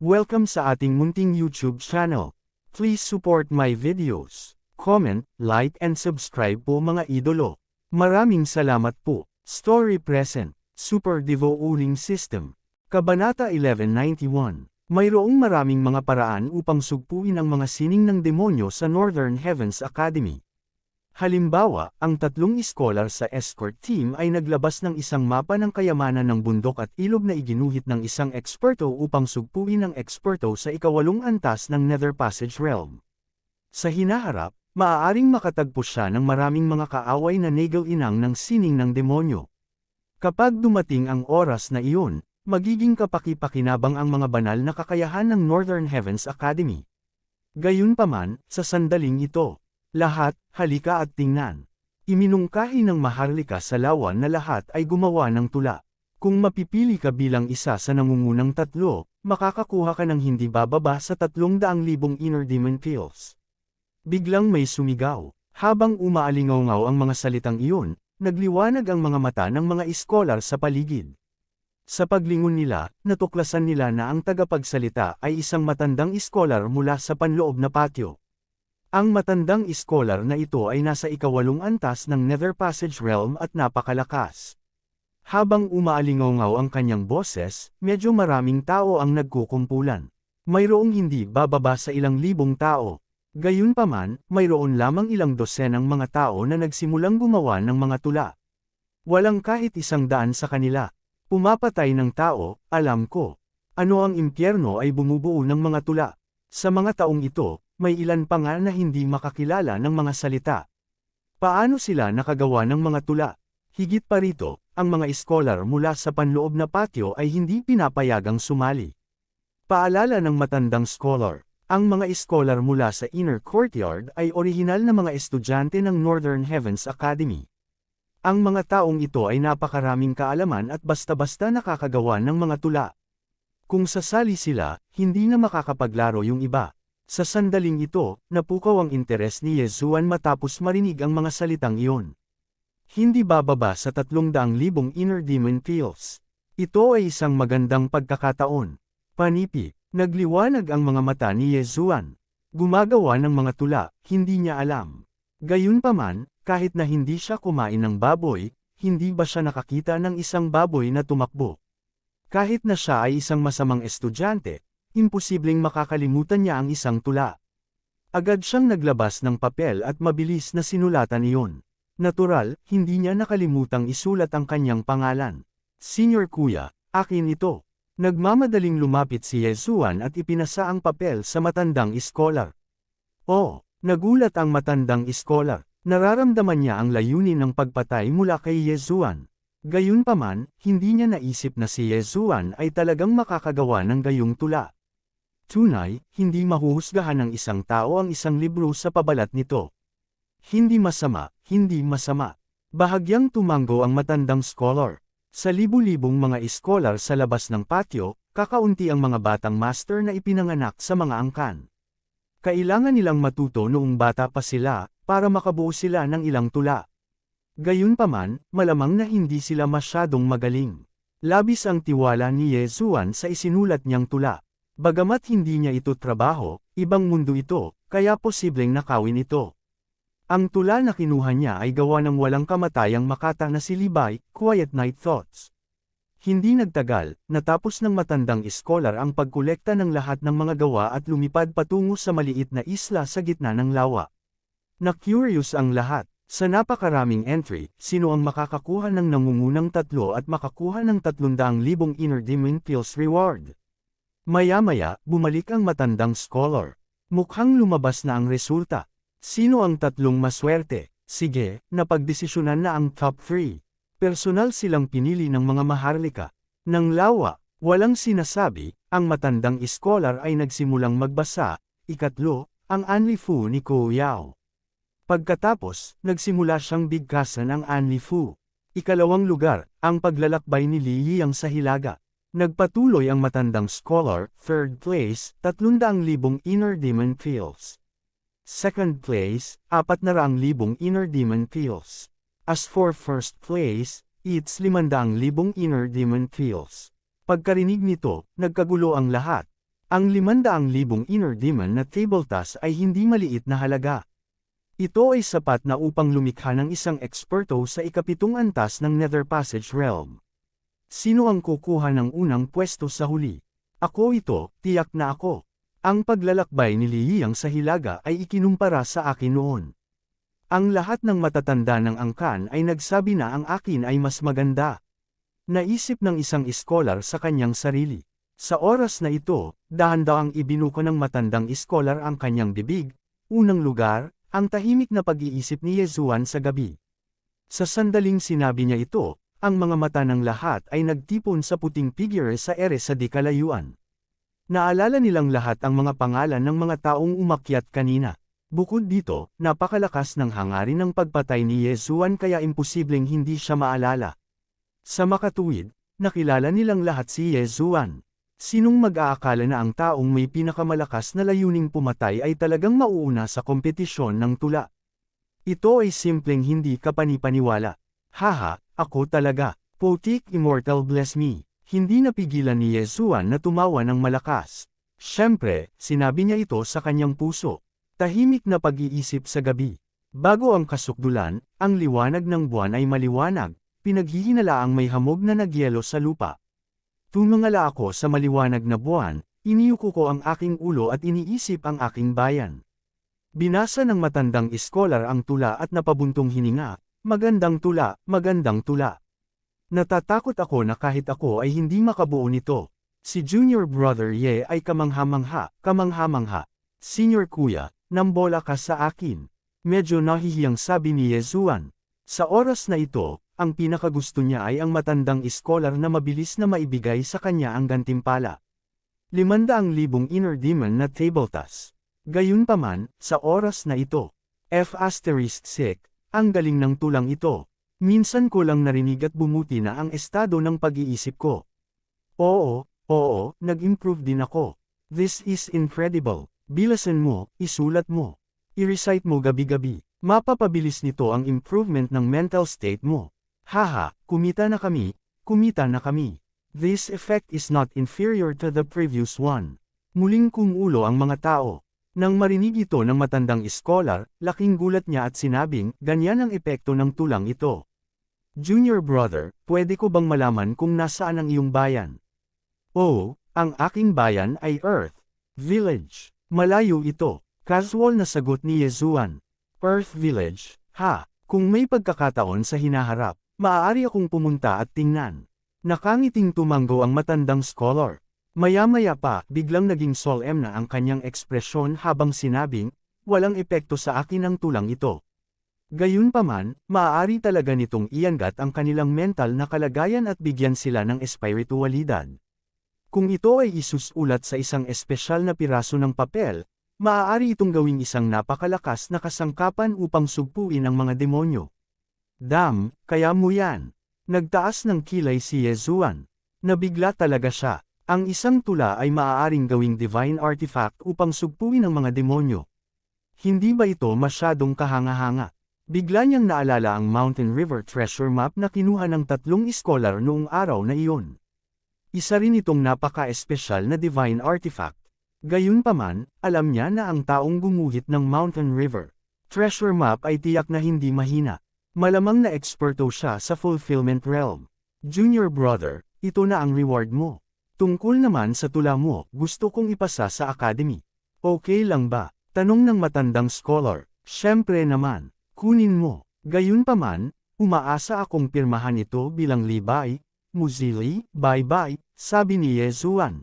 Welcome sa ating munting YouTube channel. Please support my videos. Comment, like and subscribe po mga idolo. Maraming salamat po. Story present. Super Devo Uling System. Kabanata 1191. Mayroong maraming mga paraan upang sugpuin ang mga sining ng demonyo sa Northern Heavens Academy. Halimbawa, ang tatlong iskolar sa escort team ay naglabas ng isang mapa ng kayamanan ng bundok at ilog na iginuhit ng isang eksperto upang sugpuin ang eksperto sa ikawalong antas ng Nether Passage Realm. Sa hinaharap, maaaring makatagpo siya ng maraming mga kaaway na nagal-inang ng sining ng demonyo. Kapag dumating ang oras na iyon, magiging kapaki-pakinabang ang mga banal na kakayahan ng Northern Heavens Academy. Gayunpaman, sa sandaling ito, lahat, halika at tingnan. Iminungkahi ng Maharlika sa lawan na lahat ay gumawa ng tula. Kung mapipili ka bilang isa sa nangungunang tatlo, makakakuha ka ng hindi bababa sa 300,000 inner demon pills. Biglang may sumigaw. Habang umaalingaw-ngaw ang mga salitang iyon, nagliwanag ang mga mata ng mga iskolar sa paligid. Sa paglingon nila, natuklasan nila na ang tagapagsalita ay isang matandang iskolar mula sa panloob na patio. Ang matandang iskolar na ito ay nasa ikawalong antas ng Nether Passage Realm at napakalakas. Habang umaalingaw-ngaw ang kanyang boses, medyo maraming tao ang nagkukumpulan. Mayroong hindi bababa sa ilang libong tao. Gayunpaman, mayroon lamang ilang dosenang mga tao na nagsimulang gumawa ng mga tula. Walang kahit 100 sa kanila. Pumapatay ng tao, alam ko. Ano ang impyerno ay bumubuo ng mga tula. Sa mga taong ito, may ilan pa nga na hindi makakilala ng mga salita. Paano sila nakagawa ng mga tula? Higit pa rito, ang mga iskolar mula sa panloob na patio ay hindi pinapayagang sumali. Paalala ng matandang scholar, ang mga iskolar mula sa inner courtyard ay orihinal na mga estudyante ng Northern Heavens Academy. Ang mga taong ito ay napakaraming kaalaman at basta-basta nakakagawa ng mga tula. Kung sasali sila, hindi na makakapaglaro yung iba. Sa sandaling ito, napukaw ang interes ni Yezuan matapos marinig ang mga salitang iyon. Hindi bababa sa 300,000 inner demon pills. Ito ay isang magandang pagkakataon. Panipi, nagliwanag ang mga mata ni Yezuan. Gumagawa ng mga tula, hindi niya alam. Gayunpaman, kahit na hindi siya kumain ng baboy, hindi ba siya nakakita ng isang baboy na tumakbo? Kahit na siya ay isang masamang estudyante, imposibleng makakalimutan niya ang isang tula. Agad siyang naglabas ng papel at mabilis na sinulatan iyon. Natural, hindi niya nakalimutang isulat ang kanyang pangalan. Senior Kuya, akin ito. Nagmamadaling lumapit si Yezuan at ipinasa ang papel sa matandang iskolar. Oh, nagulat ang matandang iskolar. Nararamdaman niya ang layunin ng pagpatay mula kay Yezuan. Gayunpaman, hindi niya naisip na si Yezuan ay talagang makakagawa ng gayong tula. Tunay, hindi mahuhusgahan ng isang tao ang isang libro sa pabalat nito. Hindi masama, hindi masama. Bahagyang tumango ang matandang scholar. Sa libu-libong mga iskolar sa labas ng patio, kakaunti ang mga batang master na ipinanganak sa mga angkan. Kailangan nilang matuto noong bata pa sila, para makabuo sila ng ilang tula. Gayunpaman, malamang na hindi sila masyadong magaling. Labis ang tiwala ni Yezuan sa isinulat niyang tula. Bagamat hindi niya ito trabaho, ibang mundo ito, kaya posibleng nakawin ito. Ang tula na kinuha niya ay gawa ng walang kamatayang makata na si Libay, Quiet Night Thoughts. Hindi nagtagal, natapos ng matandang iskolar ang pagkolekta ng lahat ng mga gawa at lumipad patungo sa maliit na isla sa gitna ng lawa. Na-curious ang lahat. Sa napakaraming entry, sino ang makakakuha ng nangungunang tatlo at makakuha ng 300,000 inner demon pills reward? Maya-maya, bumalik ang matandang scholar. Mukhang lumabas na ang resulta. Sino ang tatlong maswerte? Sige, napagdesisyonan na ang top 3. Personal silang pinili ng mga maharlika. Nang lawa, walang sinasabi, ang matandang iskolar ay nagsimulang magbasa. Ikatlo, ang Anli-Fu ni Ko Yao. Pagkatapos, nagsimula siyang bigkasan ang Anli-Fu. Ikalawang lugar, ang paglalakbay ni Li Yiyang sa Hilaga. Nagpatuloy ang matandang scholar, third place, 300,000 inner demon pills. Second place, 400,000 inner demon pills. As for first place, it's 500,000 inner demon pills. Pagkarinig nito, nagkagulo ang lahat. Ang 500,000 inner demon na table task ay hindi maliit na halaga. Ito ay sapat na upang lumikha ng isang eksperto sa ikapitong antas ng Nether Passage Realm. Sino ang kukuha ng unang pwesto sa huli? Ako ito, tiyak na ako. Ang paglalakbay ni Liyang sa Hilaga ay ikinumpara sa akin noon. Ang lahat ng matatanda ng angkan ay nagsabi na ang akin ay mas maganda. Naisip ng isang iskolar sa kanyang sarili. Sa oras na ito, dahan-dahang ibinuko ng matandang iskolar ang kanyang bibig. Unang lugar, ang tahimik na pag-iisip ni Yezuan sa gabi. Sa sandaling sinabi niya ito, ang mga mata ng lahat ay nagtipon sa puting figure sa ere sa di kalayuan. Naalala nilang lahat ang mga pangalan ng mga taong umakyat kanina. Bukod dito, napakalakas ng hangarin ng pagpatay ni Yezuan kaya imposibleng hindi siya maalala. Sa makatuwid, nakilala nilang lahat si Yezuan. Sinong mag-aakala na ang taong may pinakamalakas na layuning pumatay ay talagang mauuna sa kompetisyon ng tula? Ito ay simpleng hindi kapanipaniwala. Haha, ako talaga. Potik Immortal bless me. Hindi napigilan ni Yezuan na tumawa ng malakas. Siyempre, sinabi niya ito sa kanyang puso. Tahimik na pag-iisip sa gabi. Bago ang kasukdulan, ang liwanag ng buwan ay maliwanag, pinaghihinalaang may hamog na nagyelo sa lupa. Tumangala ako sa maliwanag na buwan, iniyuko ko ang aking ulo at iniisip ang aking bayan. Binasa ng matandang iskolar ang tula at napabuntong hininga, magandang tula, magandang tula. Natatakot ako na kahit ako ay hindi makabuo nito. Si Junior Brother Ye ay kamangha-mangha, kamangha-mangha. Senior Kuya, nambola ka sa akin. Medyo nahihiyang sabi ni Yezuan. Sa oras na ito, ang pinakagusto niya ay ang matandang iskolar na mabilis na maibigay sa kanya ang gantimpala. 500,000 inner demon na table task. Gayunpaman, sa oras na ito, F***sick, ang galing ng tulang ito. Minsan ko lang narinig at bumuti na ang estado ng pag-iisip ko. Oo, nag-improve din ako. This is incredible. Bilasan mo, isulat mo. I-recite mo gabi-gabi. Mapapabilis nito ang improvement ng mental state mo. Haha, kumita na kami, kumita na kami. This effect is not inferior to the previous one. Muling kumulo ang mga tao. Nang marinig ito ng matandang iskolar, laking gulat niya at sinabing, ganyan ang epekto ng tulang ito. Junior brother, pwede ko bang malaman kung nasaan ang iyong bayan? Oh, ang aking bayan ay Earth Village. Malayo ito. Casual na sagot ni Yezuan. Earth Village, ha? Kung may pagkakataon sa hinaharap, maaari akong pumunta at tingnan. Nakangiting tumanggo ang matandang scholar. Maya-maya pa, biglang naging solemn na ang kanyang ekspresyon habang sinabing, walang epekto sa akin ang tulang ito. Gayunpaman, maaari talaga nitong iangat ang kanilang mental na kalagayan at bigyan sila ng espiritualidad. Kung ito ay isusulat sa isang espesyal na piraso ng papel, maaari itong gawing isang napakalakas na kasangkapan upang sugpuin ang mga demonyo. Dam, kaya mo yan. Nagtaas ng kilay si Yezuan. Nabigla talaga siya. Ang isang tula ay maaaring gawing divine artifact upang sugpuin ang mga demonyo. Hindi ba ito masyadong kahanga-hanga? Bigla niyang naalala ang Mountain River treasure map na kinuha ng 3 iskolar noong araw na iyon. Isa rin itong napaka-espesyal na divine artifact. Gayunpaman, alam niya na ang taong gumuhit ng Mountain River treasure map ay tiyak na hindi mahina. Malamang na eksperto siya sa fulfillment realm. Junior brother, ito na ang reward mo. Tungkol naman sa tula mo, gusto kong ipasa sa academy. Okay lang ba? Tanong ng matandang scholar. Siyempre naman, kunin mo. Gayunpaman, umaasa akong pirmahan ito bilang libay. Muzili, bye-bye, sabi ni Yezuan.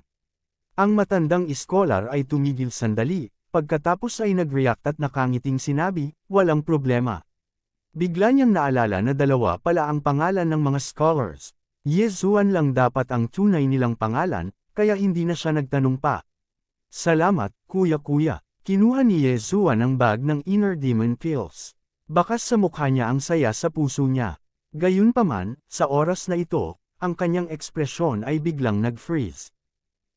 Ang matandang iskolar ay tumigil sandali, pagkatapos ay nag-react at nakangiting sinabi, walang problema. Bigla niyang naalala na 2 pala ang pangalan ng mga scholars. Yezuan lang dapat ang tunay nilang pangalan, kaya hindi na siya nagtanong pa. Salamat, kuya-kuya. Kinuha ni Yezuan ang bag ng inner demon pills. Bakas sa mukha niya ang saya sa puso niya. Gayunpaman, sa oras na ito, ang kanyang ekspresyon ay biglang nag-freeze.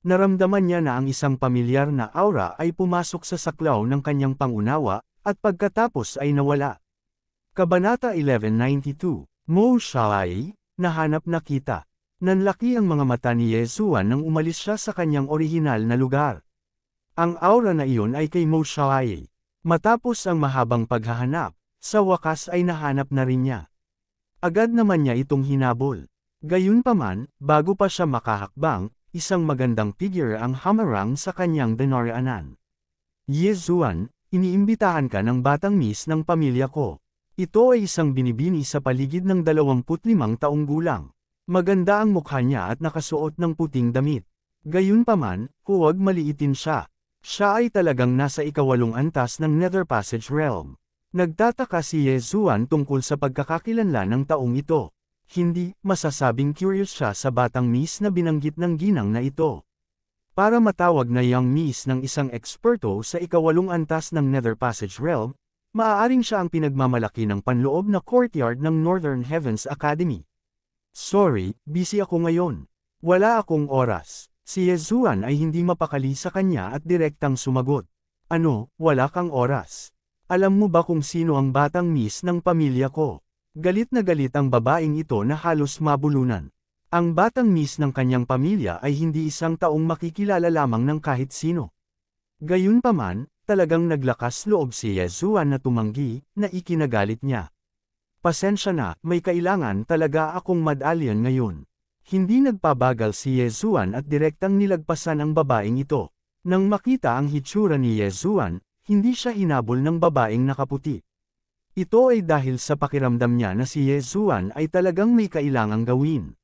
Naramdaman niya na ang isang pamilyar na aura ay pumasok sa saklaw ng kanyang pangunawa, at pagkatapos ay nawala. Kabanata 1192, Mo Shai, nahanap na kita. Nanlaki ang mga mata ni Yesuan nang umalis siya sa kanyang orihinal na lugar. Ang aura na iyon ay kay Mo Xiaoye. Matapos ang mahabang paghahanap, sa wakas ay nahanap na rin niya. Agad naman niya itong hinabol. Gayunpaman, bago pa siya makahakbang, isang magandang figure ang hamarang sa kanyang dinaraanan. Yesuan, iniimbitahan ka ng batang miss ng pamilya ko. Ito ay isang binibini sa paligid ng 25 taong gulang. Maganda ang mukha niya at nakasuot ng puting damit. Gayunpaman, huwag maliitin siya. Siya ay talagang nasa ika-8 antas ng Nether Passage Realm. Nagtataka si Yesuan tungkol sa pagkakakilanlan ng taong ito. Hindi, masasabing curious siya sa batang miss na binanggit ng ginang na ito. Para matawag na young miss ng isang eksperto sa ika-8 antas ng Nether Passage Realm, maaaring siya ang pinagmamalaki ng panloob na courtyard ng Northern Heavens Academy. Sorry, busy ako ngayon. Wala akong oras. Si Yesuan ay hindi mapakali sa kanya at direktang sumagot. Ano, wala kang oras? Alam mo ba kung sino ang batang miss ng pamilya ko? Galit na galit ang babaeng ito na halos mabulunan. Ang batang miss ng kanyang pamilya ay hindi isang taong makikilala lamang ng kahit sino. Gayunpaman, talagang naglakas loob si Yesuan na tumanggi, na ikinagalit niya. Pasensya na, may kailangan talaga akong madalyan ngayon. Hindi nagpabagal si Yesuan at direktang nilagpasan ang babaeng ito. Nang makita ang hitsura ni Yesuan, hindi siya hinabol ng babaeng nakaputi. Ito ay dahil sa pakiramdam niya na si Yesuan ay talagang may kailangang gawin.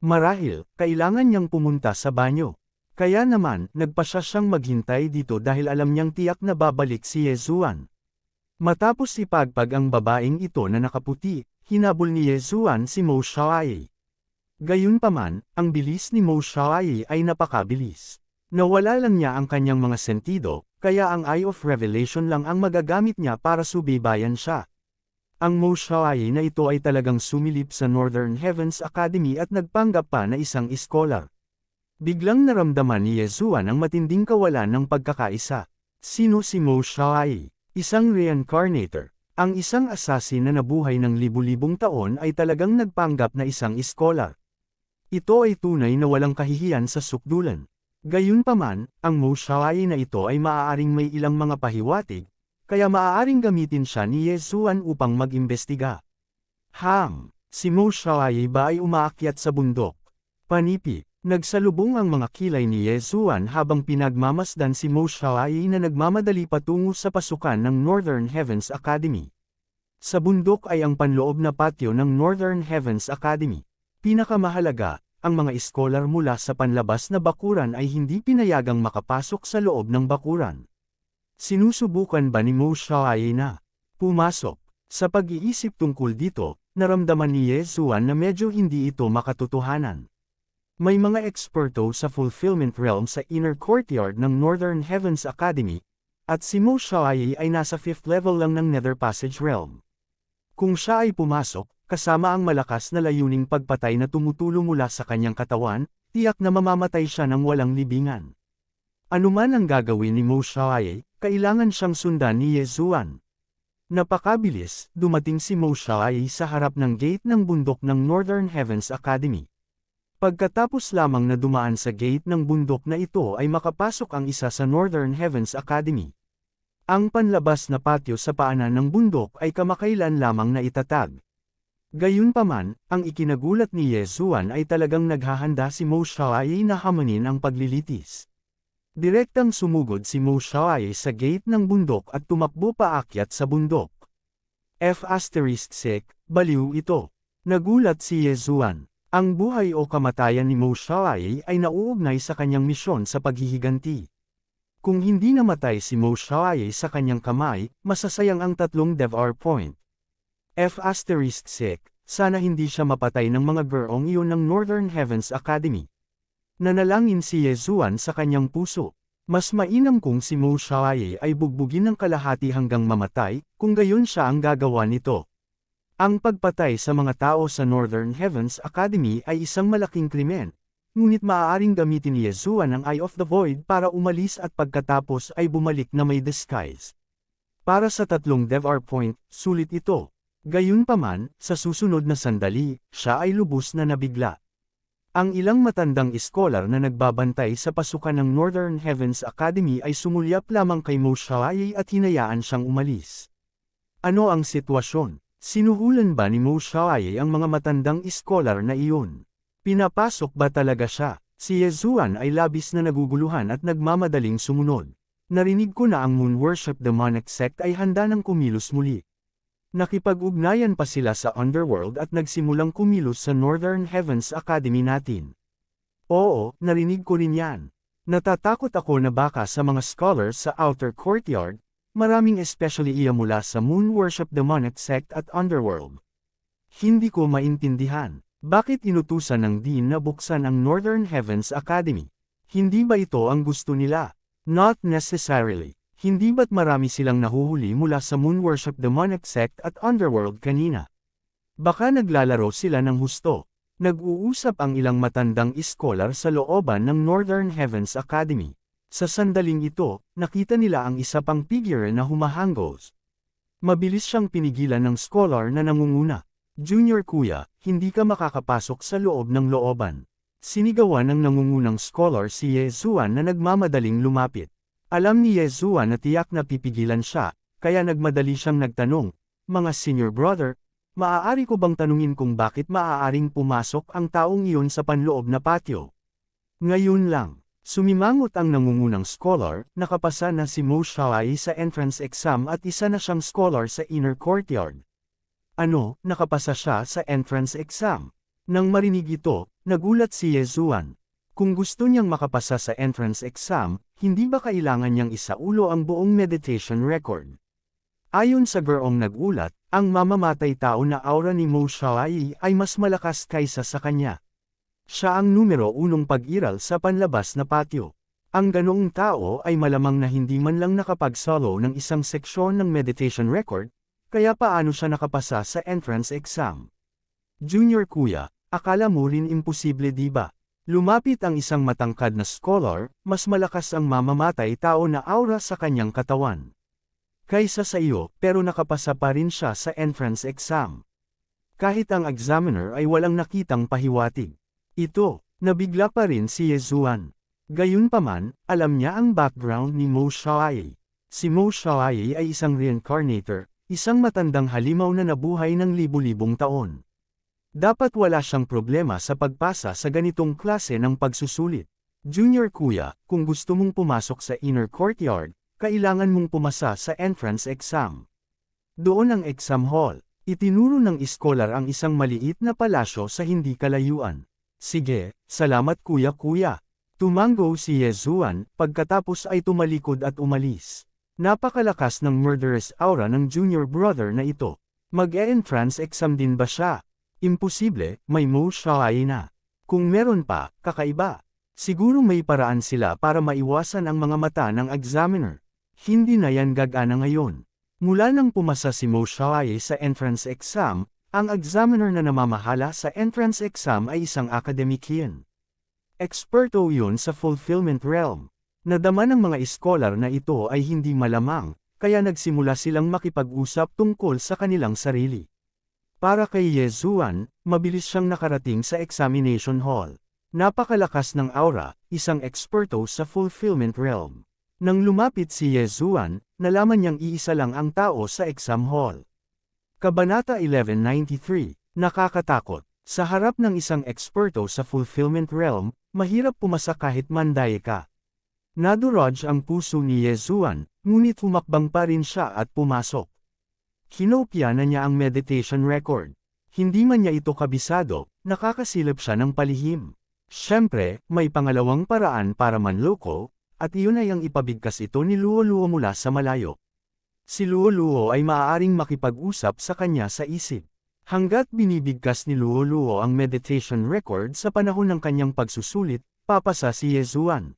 Marahil, kailangan niyang pumunta sa banyo. Kaya naman, nagpasya siyang maghintay dito dahil alam niyang tiyak na babalik si Yesuan. Matapos ipagpag ang babaeng ito na nakaputi, hinabol ni Yesuan si Mo Xiaoye. Gayunpaman, ang bilis ni Mo Xiaoye ay napakabilis. Nawala lang niya ang kanyang mga sentido, kaya ang Eye of Revelation lang ang magagamit niya para subaybayan siya. Ang Mo Xiaoye na ito ay talagang sumilip sa Northern Heavens Academy at nagpanggap pa na isang scholar. Biglang naramdaman ni Yesuan ang matinding kawalan ng pagkakaisa. Sino si Mo Xiaoye? Isang reincarnator. Ang isang assassin na nabuhay ng libu-libong taon ay talagang nagpanggap na isang scholar. Ito ay tunay na walang kahihiyan sa sukdulan. Gayunpaman, ang Mo Xiaoye na ito ay maaaring may ilang mga pahiwatig, kaya maaaring gamitin siya ni Yesuan upang mag-imbestiga. Si Mo Xiaoye ba ay umaakyat sa bundok? Panipi, nagsalubong ang mga kilay ni Yesuan habang pinagmamasdan si Mo Xiaoye na nagmamadali patungo sa pasukan ng Northern Heavens Academy. Sa bundok ay ang panloob na patio ng Northern Heavens Academy. Pinakamahalaga, ang mga scholar mula sa panlabas na bakuran ay hindi pinayagang makapasok sa loob ng bakuran. Sinusubukan ba ni Mo Xiaoye na pumasok? Sa pag-iisip tungkol dito, naramdaman ni Yesuan na medyo hindi ito makatotohanan. May mga eksperto sa fulfillment realm sa inner courtyard ng Northern Heavens Academy, at si Mo Xiaoye ay nasa 5th level lang ng Nether Passage Realm. Kung siya ay pumasok, kasama ang malakas na layuning pagpatay na tumutulo mula sa kanyang katawan, tiyak na mamamatay siya ng walang libingan. Anuman ang gagawin ni Mo Xiaoye, kailangan siyang sundan ni Yesuan. Napakabilis, dumating si Mo Xiaoye sa harap ng gate ng bundok ng Northern Heavens Academy. Pagkatapos lamang na dumaan sa gate ng bundok na ito ay makapasok ang isa sa Northern Heavens Academy. Ang panlabas na patio sa paanan ng bundok ay kamakailan lamang na itatag. Gayunpaman, ang ikinagulat ni Yesuan ay talagang naghahanda si Mo Xiaoye na hamanin ang paglilitis. Direktang sumugod si Mo Xiaoye sa gate ng bundok at tumakbo paakyat sa bundok. Baliw ito. Nagulat si Yesuan. Ang buhay o kamatayan ni Mo Xiaoye ay nauugnay sa kanyang misyon sa paghihiganti. Kung hindi namatay si Mo Xiaoye sa kanyang kamay, masasayang ang 3 DevR point. Sana hindi siya mapatay ng mga gurong iyon ng Northern Heavens Academy. Nanalangin si Yesuan sa kanyang puso. Mas mainam kung si Mo Xiaoye ay bugbugin ng kalahati hanggang mamatay, kung gayon siya ang gagawa nito. Ang pagpatay sa mga tao sa Northern Heavens Academy ay isang malaking krimen, ngunit maaaring gamitin ni Yesuan ang Eye of the Void para umalis at pagkatapos ay bumalik na may disguise. Para sa 3 DevR point, sulit ito. Gayunpaman, sa susunod na sandali, siya ay lubos na nabigla. Ang ilang matandang iskolar na nagbabantay sa pasukan ng Northern Heavens Academy ay sumulyap lamang kay Mo Xiaoye at hinayaan siyang umalis. Ano ang sitwasyon? Sinuhulan ba ni Mo Xiaoye ang mga matandang iskolar na iyon? Pinapasok ba talaga siya? Si Yezuan ay labis na naguguluhan at nagmamadaling sumunod. Narinig ko na ang Moon Worship Demonic Sect ay handa ng kumilos muli. Nakipag-ugnayan pa sila sa Underworld at nagsimulang kumilos sa Northern Heavens Academy natin. Oo, narinig ko rin yan. Natatakot ako na baka sa mga scholars sa Outer Courtyard, maraming especially iya mula sa Moon Worship Demonic Sect at Underworld. Hindi ko maintindihan, bakit inutusan ng Dean na buksan ang Northern Heavens Academy? Hindi ba ito ang gusto nila? Not necessarily. Hindi ba't marami silang nahuhuli mula sa Moon Worship Demonic Sect at Underworld kanina? Baka naglalaro sila ng husto. Nag-uusap ang ilang matandang iskolar sa looban ng Northern Heavens Academy. Sa sandaling ito, nakita nila ang isa pang figure na humahanggos. Mabilis siyang pinigilan ng scholar na nangunguna. Junior kuya, hindi ka makakapasok sa loob ng looban. Sinigawan ng nangungunang scholar si Yezuan na nagmamadaling lumapit. Alam ni Yezuan na tiyak na pipigilan siya, kaya nagmadali siyang nagtanong, "Mga senior brother, maaari ko bang tanungin kung bakit maaaring pumasok ang taong iyon sa panloob na patio?" Ngayon lang, sumimangot ang nangungunang scholar, nakapasa na si Mo Xiaoye sa entrance exam at isa na siyang scholar sa inner courtyard. Ano, nakapasa siya sa entrance exam? Nang marinig ito, nagulat si Yezuan. Kung gusto niyang makapasa sa entrance exam, hindi ba kailangan niyang isaulo ang buong meditation record? Ayon sa gurong nagulat, ang mamamatay tao na aura ni Mo Xiaoye ay mas malakas kaysa sa kanya. Siya ang numero 1 pag-iral sa panlabas na patio. Ang ganoong tao ay malamang na hindi man lang nakapag-solo ng isang seksyon ng meditation record, kaya paano siya nakapasa sa entrance exam? Junior kuya, akala mo rin imposible di ba? Lumapit ang isang matangkad na scholar, mas malakas ang mamamatay tao na aura sa kanyang katawan kaysa sa iyo, pero nakapasa pa rin siya sa entrance exam. Kahit ang examiner ay walang nakitang pahiwatig. Ito, nabigla pa rin si Yezuan. Gayunpaman, alam niya ang background ni Mo Xiaoye. Si Mo Xiaoye ay isang reincarnator, isang matandang halimaw na nabuhay ng libu-libong taon. Dapat wala siyang problema sa pagpasa sa ganitong klase ng pagsusulit. Junior kuya, kung gusto mong pumasok sa inner courtyard, kailangan mong pumasa sa entrance exam. Doon ang exam hall. Itinuro ng iskolar ang isang maliit na palasyo sa hindi kalayuan. Sige, salamat kuya. Tumango si Yezuan, pagkatapos ay tumalikod at umalis. Napakalakas ng murderous aura ng junior brother na ito. Mag-e-entrance exam din ba siya? Imposible, may Mo Xiaoye na. Kung meron pa, kakaiba. Siguro may paraan sila para maiwasan ang mga mata ng examiner. Hindi na yan gagana ngayon. Mula nang pumasa si Mo Xiaoye sa entrance exam, ang examiner na namamahala sa entrance exam ay isang akademikian. Eksperto yun sa fulfillment realm. Nadama ng mga iskolar na ito ay hindi malamang, kaya nagsimula silang makipag-usap tungkol sa kanilang sarili. Para kay Yezuan, mabilis siyang nakarating sa examination hall. Napakalakas ng aura, isang eksperto sa fulfillment realm. Nang lumapit si Yezuan, nalaman niyang iisa lang ang tao sa exam hall. Kabanata 1193, nakakatakot. Sa harap ng isang eksperto sa fulfillment realm, mahirap pumasa kahit mandaye ka. Nadurog ang puso ni Yezuan, ngunit humakbang pa rin siya at pumasok. Kinopya na niya ang meditation record. Hindi man niya ito kabisado, nakakasilip siya ng palihim. Siyempre, may pangalawang paraan para manloko, at iyon ay ang ipabigkas ito ni Luo-Luo mula sa malayo. Si Luo-Luo ay maaaring makipag-usap sa kanya sa isip. Hanggat binibigkas ni Luo-Luo ang meditation record sa panahon ng kanyang pagsusulit, papasa si Yezuan.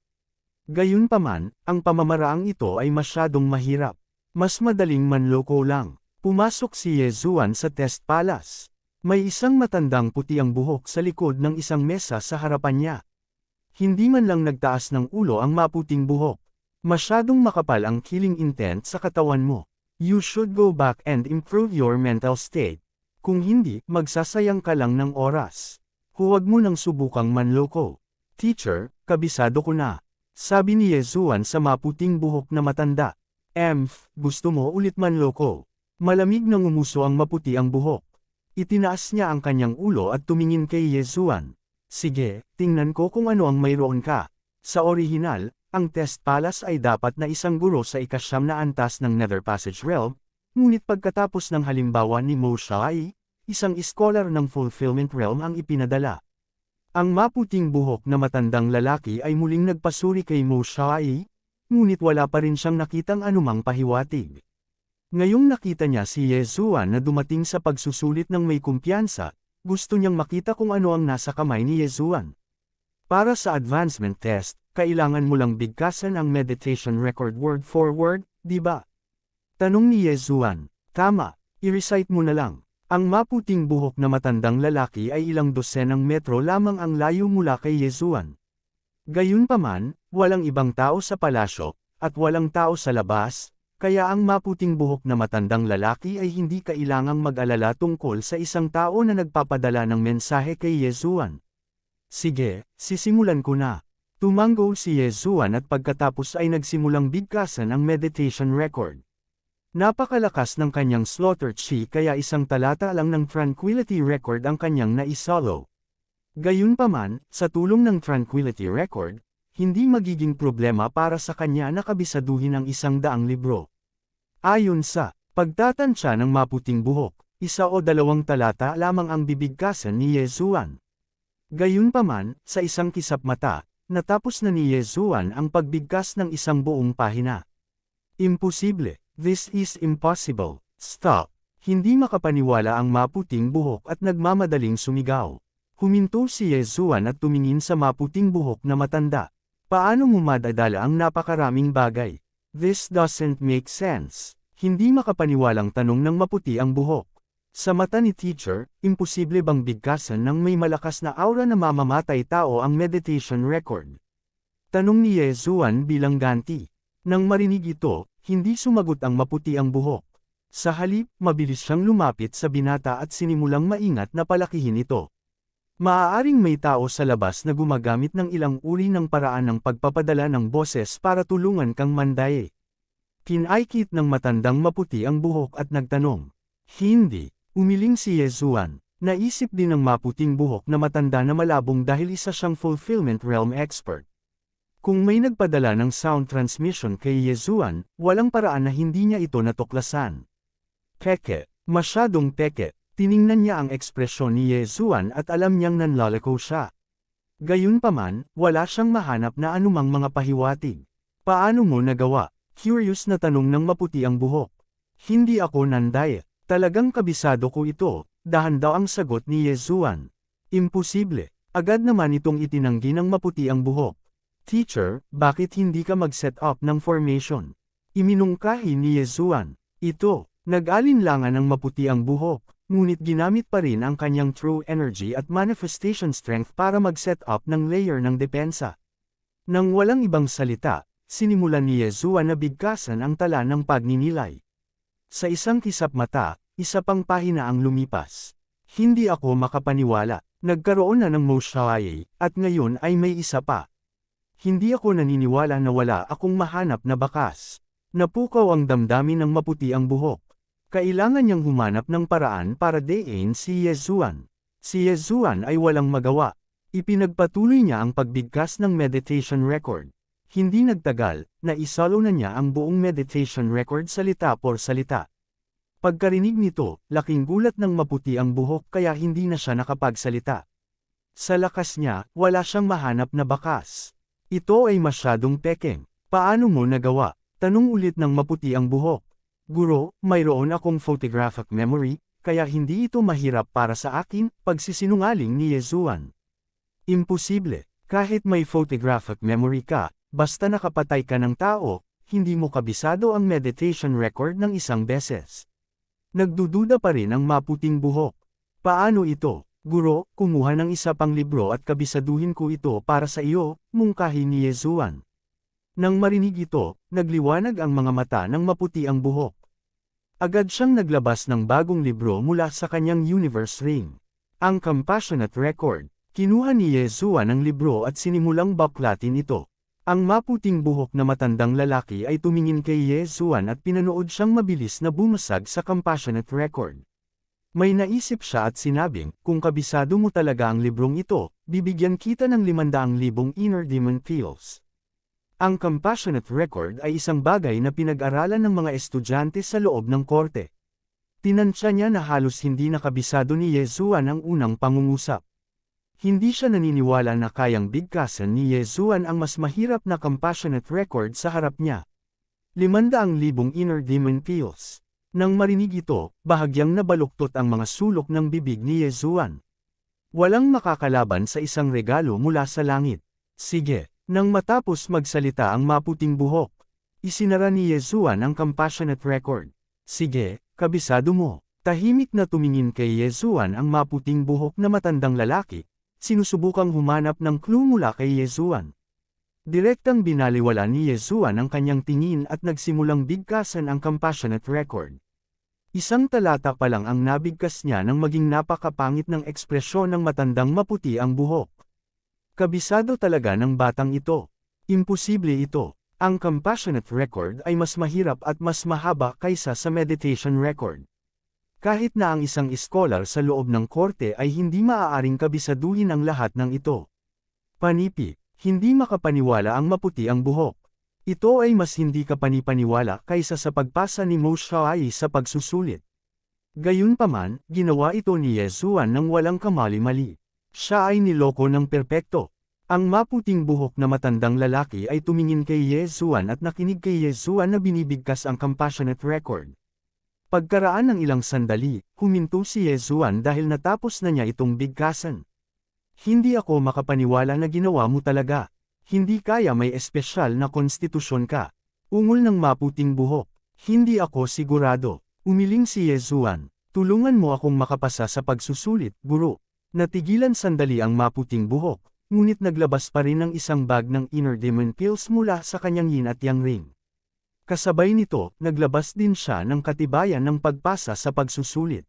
Gayunpaman, ang pamamaraang ito ay masyadong mahirap. Mas madaling manloko lang. Pumasok si Yezuan sa test palace. May isang matandang puti ang buhok sa likod ng isang mesa sa harapan niya. Hindi man lang nagtaas ng ulo ang maputing buhok. Masyadong makapal ang killing intent sa katawan mo. You should go back and improve your mental state. Kung hindi, magsasayang ka lang ng oras. Huwag mo nang subukang manloko. Teacher, kabisado ko na. Sabi ni Yezuan sa maputing buhok na matanda. Gusto mo ulit manloko? Malamig na ngumuso ang maputi ang buhok. Itinaas niya ang kanyang ulo at tumingin kay Yezuan. Sige, tingnan ko kung ano ang mayroon ka. Sa orihinal, ang test palace ay dapat na isang guro sa ikasyam na antas ng Nether Passage Realm, ngunit pagkatapos ng halimbawa ni Mo Shai, isang scholar ng Fulfillment Realm ang ipinadala. Ang maputing buhok na matandang lalaki ay muling nagpasuri kay Mo Shai, ngunit wala pa rin siyang nakitang anumang pahiwatig. Ngayong nakita niya si Yezuan na dumating sa pagsusulit ng may kumpiyansa, gusto niyang makita kung ano ang nasa kamay ni Yezuan. Para sa advancement test, kailangan mo lang bigkasan ang meditation record word for word, di ba? Tanong ni Yezuan. Tama, i-recite mo na lang. Ang maputing buhok na matandang lalaki ay ilang dosenang metro lamang ang layo mula kay Yezuan. Gayunpaman, walang ibang tao sa palasyo, at walang tao sa labas, kaya ang maputing buhok na matandang lalaki ay hindi kailangang mag-alala tungkol sa isang tao na nagpapadala ng mensahe kay Yezuan. Sige, sisimulan ko na. Tumanggol si Yezuan at pagkatapos ay nagsimulang bigkasan ang meditation record. Napakalakas ng kanyang slaughter chi kaya isang talata lang ng tranquility record ang kanyang naisolo. Gayunpaman, sa tulong ng tranquility record, hindi magiging problema para sa kanya na kabisaduhin ang 100 libro. Ayon sa pagtatansya ng maputing buhok, 1 o 2 talata lamang ang bibigkasan ni Yezuan. Gayunpaman, sa isang kisap mata, natapos na ni Yezuan ang pagbigkas ng isang buong pahina. Imposible. This is impossible. Stop. Hindi makapaniwala ang maputing buhok at nagmamadaling sumigaw. Huminto si Yezuan at tumingin sa maputing buhok na matanda. Paano mo madadala ang napakaraming bagay? This doesn't make sense. Hindi makapaniwalang tanong ng maputi ang buhok. Sa mata ni teacher, imposible bang bigkasan ng may malakas na aura na mamamatay tao ang meditation record? Tanong ni Yezuan bilang ganti. Nang marinig ito, hindi sumagot ang maputi ang buhok. Sa halip, mabilis siyang lumapit sa binata at sinimulang maingat na palakihin ito. Maaaring may tao sa labas na gumagamit ng ilang uri ng paraan ng pagpapadala ng boses para tulungan kang mandaye. Kinaikit ng matandang maputi ang buhok at nagtanong. Hindi. Umiling si Yezuan. Naisip din ng maputing buhok na matanda na malabong dahil isa siyang Fulfillment Realm expert. Kung may nagpadala ng sound transmission kay Yezuan, walang paraan na hindi niya ito natuklasan. Peke. Masyadong peke. Tiningnan niya ang ekspresyon ni Yezuan at alam niyang nanlalako siya. Gayunpaman, wala siyang mahanap na anumang mga pahiwatig. Paano mo nagawa? Curious na tanong ng maputi ang buhok. Hindi ako nandaye. Talagang kabisado ko ito, dahan daw ang sagot ni Yezuan. Imposible. Agad naman itong itinanggi ng maputi ang buhok. Teacher, bakit hindi ka mag-set up ng formation? Iminungkahi ni Yezuan. Ito, nag-alinlangan ng maputi ang buhok, ngunit ginamit pa rin ang kanyang true energy at manifestation strength para mag-set up ng layer ng depensa. Nang walang ibang salita, sinimulan ni Yezuan na bigkasan ang tala ng pagninilay. Sa isang kisap mata, isa pang pahina ang lumipas. Hindi ako makapaniwala. Nagkaroon na ng Mo Shai, at ngayon ay may isa pa. Hindi ako naniniwala na wala akong mahanap na bakas. Napukaw ang damdamin ng maputi ang buhok. Kailangan niyang humanap ng paraan para dayin si Yezuan. Si Yezuan ay walang magawa. Ipinagpatuloy niya ang pagbigkas ng meditation record. Hindi nagtagal, naisalo na niya ang buong meditation record salita por salita. Pagkarinig nito, laking gulat ng maputi ang buhok kaya hindi na siya nakapagsalita. Sa lakas niya, wala siyang mahanap na bakas. Ito ay masyadong pekeng. Paano mo nagawa? Tanong ulit ng maputi ang buhok. Guro, mayroon akong photographic memory, kaya hindi ito mahirap para sa akin, pagsisinungaling ni Yezuan. Imposible. Kahit may photographic memory ka, basta nakapatay ka ng tao, hindi mo kabisado ang meditation record ng isang beses. Nagdududa pa rin ang maputing buhok. Paano ito? Guro, kumuha ng isa pang libro at kabisaduhin ko ito para sa iyo, mungkahi ni Yezuan. Nang marinig ito, nagliwanag ang mga mata ng maputi ang buhok. Agad siyang naglabas ng bagong libro mula sa kanyang universe ring. Ang Compassionate Record. Kinuha ni Yezuan ang libro at sinimulang baklatin ito. Ang maputing buhok na matandang lalaki ay tumingin kay Yezuan at pinanood siyang mabilis na bumasag sa compassionate record. May naisip siya at sinabing, kung kabisado mo talaga ang librong ito, bibigyan kita ng 500,000 inner demon pills. Ang compassionate record ay isang bagay na pinag-aralan ng mga estudyante sa loob ng korte. Tinansya niya na halos hindi nakabisado ni Yezuan ang unang pangungusap. Hindi siya naniniwala na kayang bigkasan ni Yezuan ang mas mahirap na compassionate record sa harap niya. 500,000 inner demon pills. Nang marinig ito, bahagyang nabaluktot ang mga sulok ng bibig ni Yezuan. Walang makakalaban sa isang regalo mula sa langit. Sige. Nang matapos magsalita ang maputing buhok, isinara ni Yezuan ang compassionate record. Sige, kabisado mo. Tahimik na tumingin kay Yezuan ang maputing buhok na matandang lalaki, sinusubukang humanap ng clue mula kay Yezuan. Direktang binaliwala ni Yezuan ang kanyang tingin at nagsimulang bigkasan ang compassionate record. Isang talata pa lang ang nabigkas niya nang maging napakapangit ng ekspresyon ng matandang maputi ang buhok. Kabisado talaga ng batang ito. Imposible ito. Ang compassionate record ay mas mahirap at mas mahaba kaysa sa meditation record. Kahit na ang isang iskolar sa loob ng korte ay hindi maaaring kabisaduhin ang lahat ng ito. Panipi, hindi makapaniwala ang maputi ang buhok. Ito ay mas hindi kapanipaniwala kaysa sa pagpasa ni Mo Xiaoyi sa pagsusulit. Gayunpaman, ginawa ito ni Yezuan nang walang kamali-mali. Siya ay niloko ng perpekto. Ang maputing buhok na matandang lalaki ay tumingin kay Yezuan at nakinig kay Yezuan na binibigkas ang compassionate record. Pagkaraan ng ilang sandali, huminto si Yezuan dahil natapos na niya itong bigkasan. Hindi ako makapaniwala na ginawa mo talaga. Hindi kaya may espesyal na konstitusyon ka. Ungol ng maputing buhok. Hindi ako sigurado. Umiling si Yezuan. Tulungan mo akong makapasa sa pagsusulit, guro. Natigilan sandali ang maputing buhok, ngunit naglabas pa rin ng isang bag ng inner demon pills mula sa kanyang yin at yang ring. Kasabay nito, naglabas din siya ng katibayan ng pagpasa sa pagsusulit.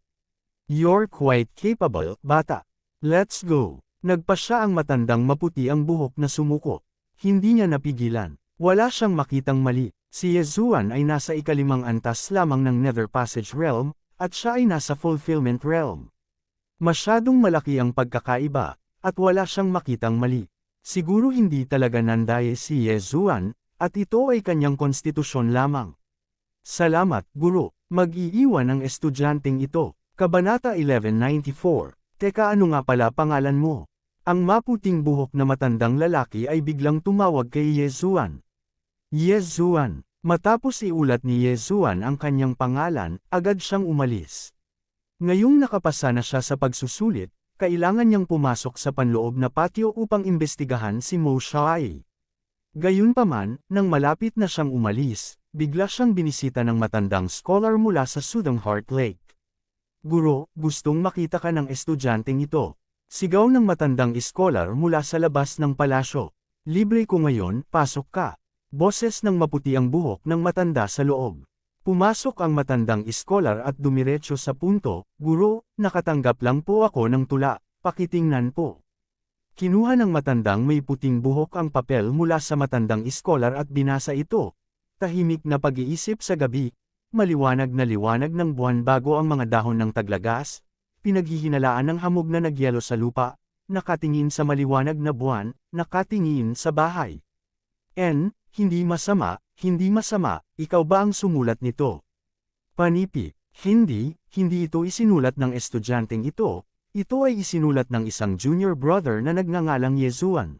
You're quite capable, bata. Let's go. Nagpa siya ang matandang maputi ang buhok na sumuko. Hindi niya napigilan. Wala siyang makitang mali. Si Yezuan ay nasa ikalimang antas lamang ng Nether Passage Realm, at siya ay nasa Fulfillment Realm. Masyadong malaki ang pagkakaiba, at wala siyang makitang mali. Siguro hindi talaga nandaye si Yezuan, at ito ay kanyang konstitusyon lamang. Salamat, guro. Mag-iiwan ang estudyanteng ito. Kabanata 1194. Teka, ano nga pala pangalan mo? Ang maputing buhok na matandang lalaki ay biglang tumawag kay Yezuan. Yezuan. Matapos iulat ni Yezuan ang kanyang pangalan, agad siyang umalis. Ngayong nakapasa na siya sa pagsusulit, kailangan niyang pumasok sa panloob na patio upang imbestigahan si Mo Xiaoyi. Gayunpaman, nang malapit na siyang umalis, bigla siyang binisita ng matandang scholar mula sa Sudong Heart Lake. Guro, gustong makita ka ng estudyanteng ito. Sigaw ng matandang scholar mula sa labas ng palasyo. Libre ko ngayon, pasok ka. Boses ng maputi ang buhok ng matanda sa loob. Pumasok ang matandang iskolar at dumiretso sa punto, guro, nakatanggap lang po ako ng tula, pakitingnan po. Kinuha ng matandang may puting buhok ang papel mula sa matandang iskolar at binasa ito. Tahimik na pag-iisip sa gabi, maliwanag na liwanag ng buwan bago ang mga dahon ng taglagas, pinaghihinalaan ng hamog na nagyelo sa lupa, nakatingin sa maliwanag na buwan, nakatingin sa bahay. Hindi masama, ikaw ba ang sumulat nito? Panipi, hindi ito isinulat ng estudyanteng ito ay isinulat ng isang junior brother na nagngangalang Yezuan.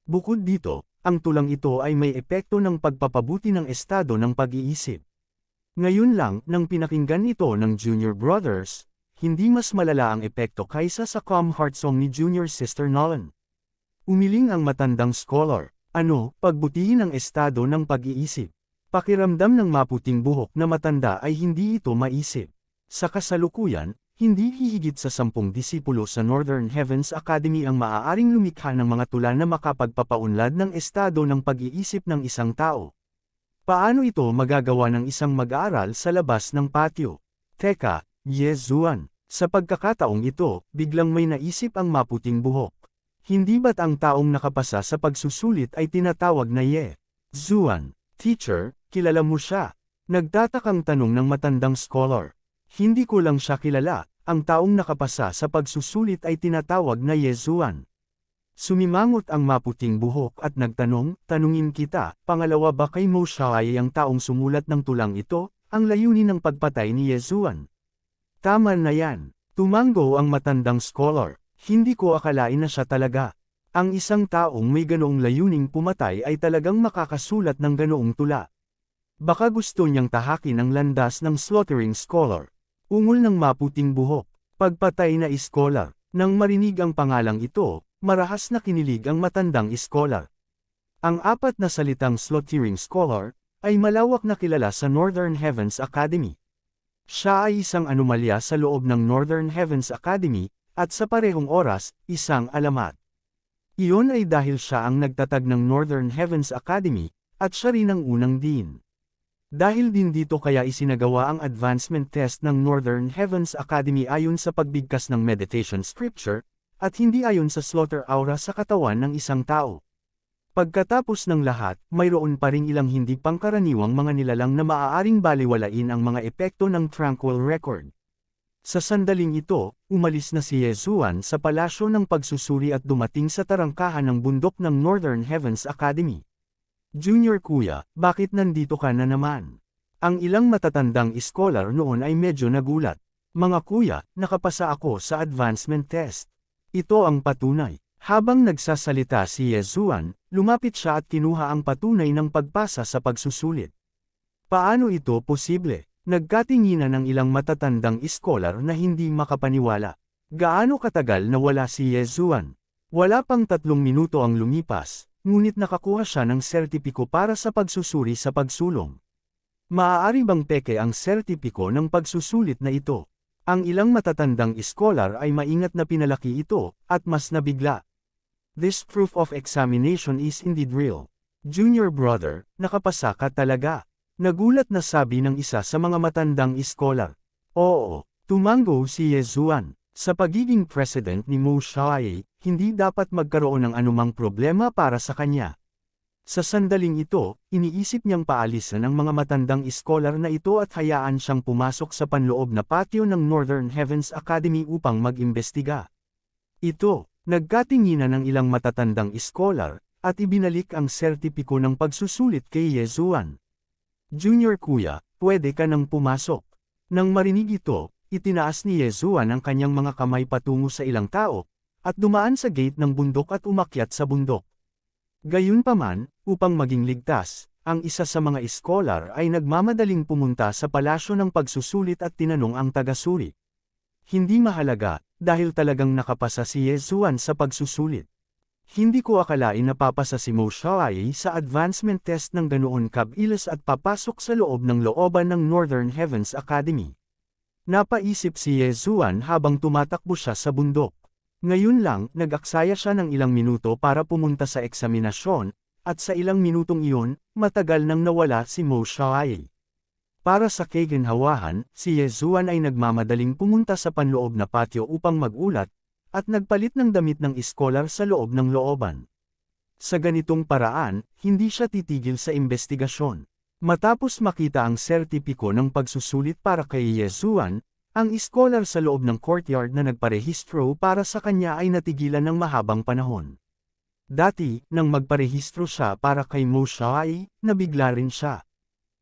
Bukod dito, ang tulang ito ay may epekto ng pagpapabuti ng estado ng pag-iisip. Ngayon lang, nang pinakinggan ito ng junior brothers, hindi mas malala ang epekto kaysa sa Calm Heart Song ni junior sister Nolan. Umiling ang matandang scholar. Pagbutihin ang estado ng pag-iisip. Pakiramdam ng maputing buhok na matanda ay hindi ito maisip. Sa kasalukuyan, hindi hihigit sa 10 disipulo sa Northern Heavens Academy ang maaaring lumikha ng mga tula na makapagpapaunlad ng estado ng pag-iisip ng isang tao. Paano ito magagawa ng isang mag-aaral sa labas ng patio? Teka, Yezuan. Sa pagkakataong ito, biglang may naisip ang maputing buhok. Hindi ba't ang taong nakapasa sa pagsusulit ay tinatawag na Ye Zuan? Teacher, kilala mo siya? Nagtatakang tanong ng matandang scholar. Hindi ko lang siya kilala, ang taong nakapasa sa pagsusulit ay tinatawag na Ye Zuan. Sumimangot ang maputing buhok at nagtanong, tanungin kita, pangalawa ba kay Mo Xiaoyi ang taong sumulat ng tulang ito, ang layunin ng pagpatay ni Ye Zuan? Tama na yan. Tumango ang matandang scholar. Hindi ko akalain na siya talaga. Ang isang taong may ganoong layuning pumatay ay talagang makakasulat ng ganoong tula. Baka gusto niyang tahakin ang landas ng slaughtering scholar. Ungol ng maputing buhok. Pagpatay na scholar. Nang marinig ang pangalang ito, marahas na kinilig ang matandang scholar. Ang apat na salitang slaughtering scholar ay malawak na kilala sa Northern Heavens Academy. Siya ay isang anomalya sa loob ng Northern Heavens Academy, at sa parehong oras, isang alamat. Iyon ay dahil siya ang nagtatag ng Northern Heavens Academy, at siya rin ang unang dean. Dahil din dito kaya isinagawa ang advancement test ng Northern Heavens Academy ayon sa pagbigkas ng meditation scripture, at hindi ayon sa slaughter aura sa katawan ng isang tao. Pagkatapos ng lahat, mayroon pa ring ilang hindi pangkaraniwang mga nilalang na maaaring baliwalain ang mga epekto ng Tranquil Record. Sa sandaling ito, umalis na si Ye Zuan sa palasyo ng pagsusuri at dumating sa tarangkahan ng bundok ng Northern Heavens Academy. Junior kuya, bakit nandito ka na naman? Ang ilang matatandang scholar noon ay medyo nagulat. Mga kuya, nakapasa ako sa advancement test. Ito ang patunay. Habang nagsasalita si Ye Zuan, lumapit siya at kinuha ang patunay ng pagpasa sa pagsusulit. Paano ito posible? Nagkatinginan ng ilang matatandang scholar na hindi makapaniwala. Gaano katagal na wala si Ye Zuan? Wala pang 3 minuto ang lumipas, ngunit nakakuha siya ng sertipiko para sa pagsusuri sa pagsulong. Maaari bang peke ang sertipiko ng pagsusulit na ito? Ang ilang matatandang scholar ay maingat na pinalaki ito, at mas nabigla. This proof of examination is indeed real. Junior brother, nakapasa ka talaga. Nagulat na sabi ng isa sa mga matandang scholar. Oo, tumango si Ye Zuan. Sa pagiging president ni Mo Xiaoyi, hindi dapat magkaroon ng anumang problema para sa kanya. Sa sandaling ito, iniisip niyang paalisan ang mga matandang scholar na ito at hayaan siyang pumasok sa panloob na patio ng Northern Heavens Academy upang mag-imbestiga. Ito, nagkatinginan ng ilang matatandang scholar, at ibinalik ang sertipiko ng pagsusulit kay Ye Zuan. Junior kuya, pwede ka nang pumasok. Nang marinig ito, itinaas ni Ye Zuan ang kanyang mga kamay patungo sa ilang tao, at dumaan sa gate ng bundok at umakyat sa bundok. Gayunpaman, upang maging ligtas, ang isa sa mga scholar ay nagmamadaling pumunta sa palasyo ng pagsusulit at tinanong ang taga-suri. Hindi mahalaga, dahil talagang nakapasa si Ye Zuan sa pagsusulit. Hindi ko akalain na papasa si Mo Xiaoyi sa advancement test ng ganoon kabilis at papasok sa loob ng looban ng Northern Heavens Academy. Napaisip si Ye Zuan habang tumatakbo siya sa bundok. Ngayon lang, nag-aksaya siya ng ilang minuto para pumunta sa eksaminasyon, at sa ilang minutong iyon, matagal nang nawala si Mo Xiaoyi. Para sa kaginhawahan, si Ye Zuan ay nagmamadaling pumunta sa panloob na patio upang magulat, at nagpalit ng damit ng scholar sa loob ng looban. Sa ganitong paraan, hindi siya titigil sa investigasyon. Matapos makita ang sertipiko ng pagsusulit para kay Ye Zuan, ang scholar sa loob ng courtyard na nagparehistro para sa kanya ay natigilan ng mahabang panahon. Dati, nang magparehistro siya para kay Mo Xiaoyi, nabigla rin siya.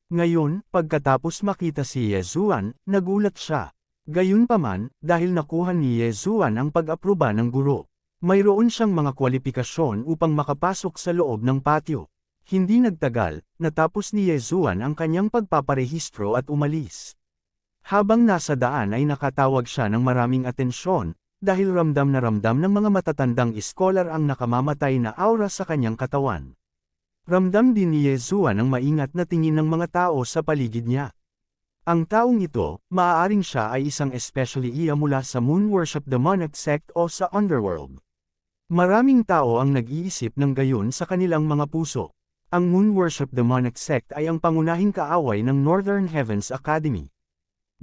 Ngayon, pagkatapos makita si Ye Zuan, nagulat siya. Gayunpaman, dahil nakuha ni Ye Zuan ang pag-aproba ng guro, mayroon siyang mga kwalifikasyon upang makapasok sa loob ng patio. Hindi nagtagal, natapos ni Ye Zuan ang kanyang pagpaparehistro at umalis. Habang nasa daan ay nakatawag siya ng maraming atensyon, dahil ramdam ng mga matatandang scholar ang nakamamatay na aura sa kanyang katawan. Ramdam din ni Ye Zuan ang maingat na tingin ng mga tao sa paligid niya. Ang taong ito, maaaring siya ay isang especially iya mula sa Moon Worship Demonic Sect o sa Underworld. Maraming tao ang nag-iisip ng gayon sa kanilang mga puso. Ang Moon Worship Demonic Sect ay ang pangunahing kaaway ng Northern Heavens Academy.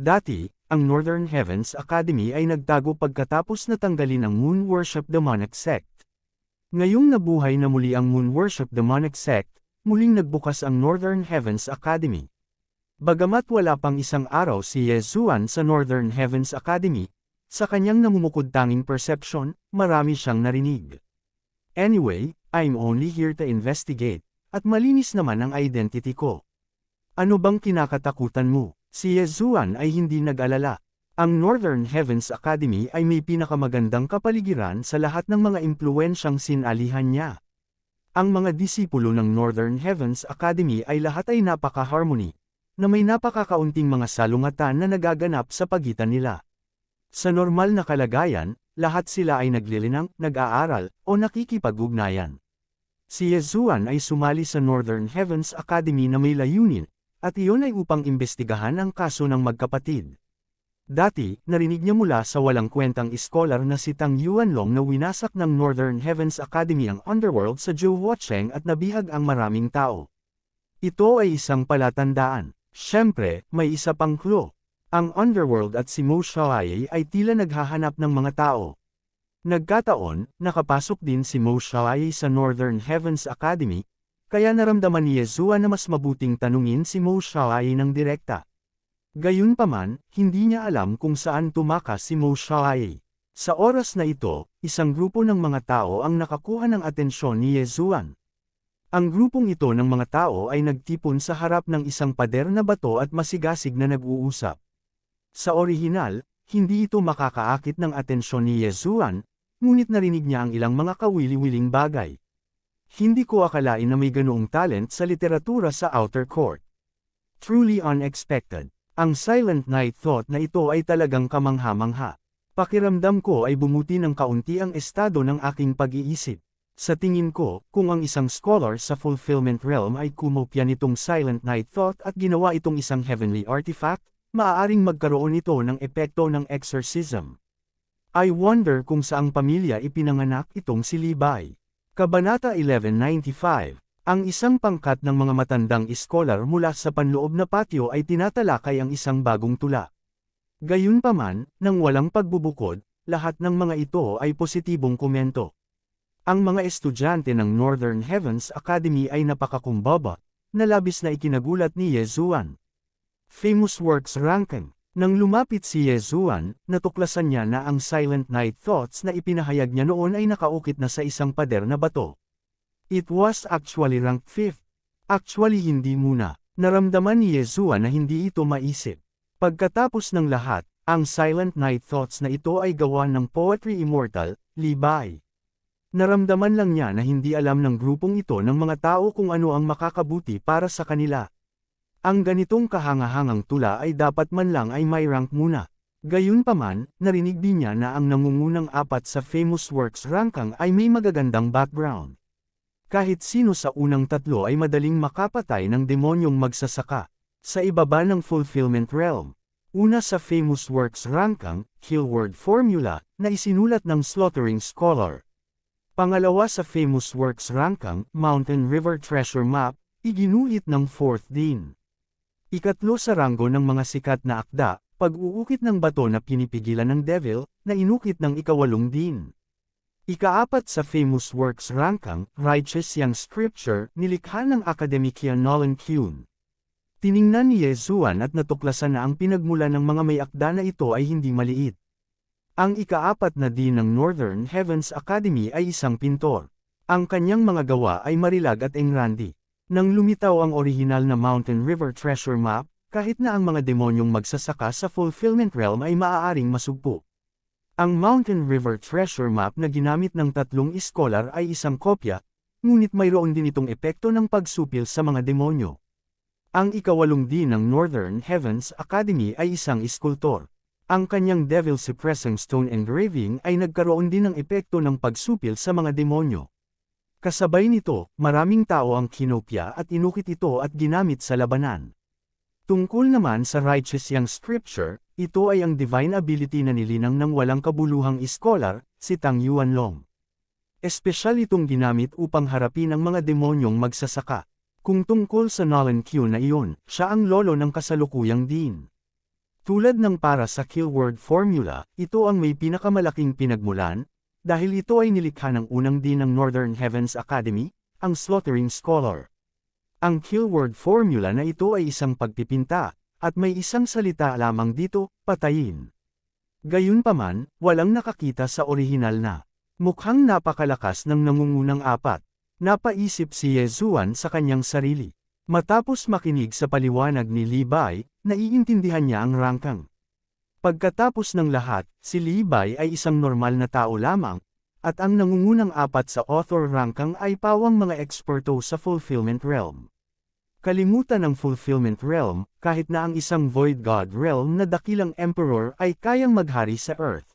Dati, ang Northern Heavens Academy ay nagtago pagkatapos natanggalin ang Moon Worship Demonic Sect. Ngayong nabuhay na muli ang Moon Worship Demonic Sect, muling nagbukas ang Northern Heavens Academy. Bagamat wala pang isang araw si Yezuan sa Northern Heavens Academy, sa kanyang namumukod tanging perception, marami siyang narinig. Anyway, I'm only here to investigate, at malinis naman ang identity ko. Ano bang kinakatakutan mo? Si Yezuan ay hindi nag-alala. Ang Northern Heavens Academy ay may pinakamagandang kapaligiran sa lahat ng mga impluwensyang sinalihan niya. Ang mga disipulo ng Northern Heavens Academy ay lahat ay napaka-harmony, na may napakakaunting mga salungatan na nagaganap sa pagitan nila. Sa normal na kalagayan, lahat sila ay naglilinang, nag-aaral, o nakikipag-ugnayan. Si Yezuan ay sumali sa Northern Heavens Academy na may layunin, at iyon ay upang imbestigahan ang kaso ng magkapatid. Dati, narinig niya mula sa walang kwentang iskolar na si Tang Yuanlong na winasak ng Northern Heavens Academy ang underworld sa Zhou-Huacheng at nabihag ang maraming tao. Ito ay isang palatandaan. Siyempre, may isa pang clue. Ang underworld at si Mo Xiaoye ay tila naghahanap ng mga tao. Nagkataon, nakapasok din si Mo Xiaoye sa Northern Heavens Academy, kaya naramdaman ni Yezuan na mas mabuting tanungin si Mo Xiaoye ng direkta. Gayunpaman, hindi niya alam kung saan tumakas si Mo Xiaoye. Sa oras na ito, isang grupo ng mga tao ang nakakuha ng atensyon ni Yezuan. Ang grupong ito ng mga tao ay nagtipon sa harap ng isang pader na bato at masigasig na nag-uusap. Sa orihinal, hindi ito makakaakit ng atensyon ni Yezuan, ngunit narinig niya ang ilang mga kawili-wiling bagay. Hindi ko akalain na may ganoong talent sa literatura sa outer court. Truly unexpected. Ang Silent Night Thought na ito ay talagang kamangha-mangha. Pakiramdam ko ay bumuti ng kaunti ang estado ng aking pag-iisip. Sa tingin ko, kung ang isang scholar sa Fulfillment Realm ay kumopya nitong Silent Night Thought at ginawa itong isang heavenly artifact, maaaring magkaroon ito ng epekto ng exorcism. I wonder kung saang pamilya ipinanganak itong si Libay. Kabanata 1195. Ang isang pangkat ng mga matandang iskolar mula sa panloob na patio ay tinatalakay ang isang bagong tula. Gayunpaman, nang walang pagbubukod, lahat ng mga ito ay positibong komento. Ang mga estudyante ng Northern Heavens Academy ay napakakumbaba, na labis na ikinagulat ni Yezuan. Famous Works Ranking. Nang lumapit si Yezuan, natuklasan niya na ang Silent Night Thoughts na ipinahayag niya noon ay nakaukit na sa isang pader na bato. It was actually ranked 5th. Actually hindi muna. Naramdaman ni Yezuan na hindi ito maisip. Pagkatapos ng lahat, ang Silent Night Thoughts na ito ay gawa ng Poetry Immortal, Libay. Naramdaman lang niya na hindi alam ng grupong ito ng mga tao kung ano ang makakabuti para sa kanila. Ang ganitong kahangahangang tula ay dapat man lang ay may rank muna. Gayunpaman, narinig din niya na ang nangungunang apat sa Famous Works Ranking ay may magagandang background. Kahit sino sa unang tatlo ay madaling makapatay ng demonyong magsasaka. Sa ibaba ng Fulfillment Realm. Una sa Famous Works Ranking, Killword Formula, na isinulat ng Slaughtering Scholar. Pangalawa sa Famous Works Ranking, Mountain River Treasure Map, iginuhit ng 4th Dean. Ikatlo sa ranggo ng mga sikat na akda, pag-uukit ng bato na pinipigilan ng Devil, na inukit ng ika-8 Dean. Ikaapat sa Famous Works Ranking, Righteous Young Scripture, nilikha ng akademikya Nolan Kuhn. Tiningnan ni Yezuan at natuklasan na ang pinagmula ng mga may akda na ito ay hindi maliit. Ang ikaapat na din ng Northern Heavens Academy ay isang pintor. Ang kanyang mga gawa ay marilag at engrandi. Nang lumitaw ang orihinal na Mountain River Treasure Map, kahit na ang mga demonyong magsasaka sa Fulfillment Realm ay maaaring masugpo. Ang Mountain River Treasure Map na ginamit ng 3 iskolar ay isang kopya, ngunit mayroon din itong epekto ng pagsupil sa mga demonyo. Ang ika-8 din ng Northern Heavens Academy ay isang iskultor. Ang kanyang Devil Suppressing Stone engraving ay nagkaroon din ng epekto ng pagsupil sa mga demonyo. Kasabay nito, maraming tao ang kinopya at inukit ito at ginamit sa labanan. Tungkol naman sa Righteous Young Scripture, ito ay ang divine ability na nilinang ng walang kabuluhang iskolar, si Tang Yuanlong. Espesyal itong ginamit upang harapin ang mga demonyong magsasaka. Kung tungkol sa Nolan Kuhn na iyon, siya ang lolo ng kasalukuyang Dean. Tulad ng para sa Killword Formula, ito ang may pinakamalaking pinagmulan, dahil ito ay nilikha ng unang dean ng Northern Heavens Academy, ang Slaughtering Scholar. Ang kill word formula na ito ay isang pagpipinta, at may isang salita lamang dito, patayin. Gayunpaman, walang nakakita sa orihinal na. Mukhang napakalakas ng nangungunang apat. Napaisip si Yezuan sa kanyang sarili. Matapos makinig sa paliwanag ni Li Bai, naiintindihan niya ang rangkang. Pagkatapos ng lahat, si Li Bai ay isang normal na tao lamang, at ang nangungunang apat sa author rangkang ay pawang mga eksperto sa Fulfillment Realm. Kalimutan ng Fulfillment Realm, kahit na ang isang Void God Realm na dakilang Emperor ay kayang maghari sa Earth.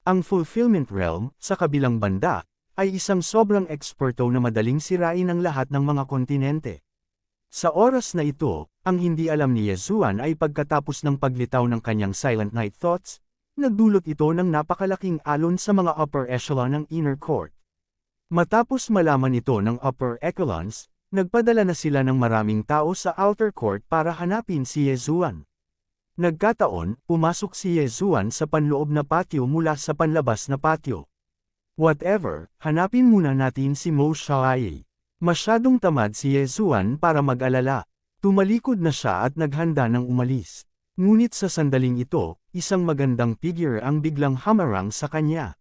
Ang Fulfillment Realm, sa kabilang banda, ay isang sobrang eksperto na madaling sirain ang lahat ng mga kontinente. Sa oras na ito, ang hindi alam ni Yezuan ay pagkatapos ng paglitaw ng kanyang Silent Night Thoughts, nagdulot ito ng napakalaking alon sa mga upper echelon ng Inner Court. Matapos malaman ito ng upper echelons, nagpadala na sila ng maraming tao sa Outer Court para hanapin si Yezuan. Nagkataon, pumasok si Yezuan sa panloob na patio mula sa panlabas na patio. Whatever, hanapin muna natin si Mo Xiaoye. Masyadong tamad si Yezuan para mag-alala. Tumalikod na siya at naghanda ng umalis. Ngunit sa sandaling ito, isang magandang figure ang biglang hamarang sa kanya.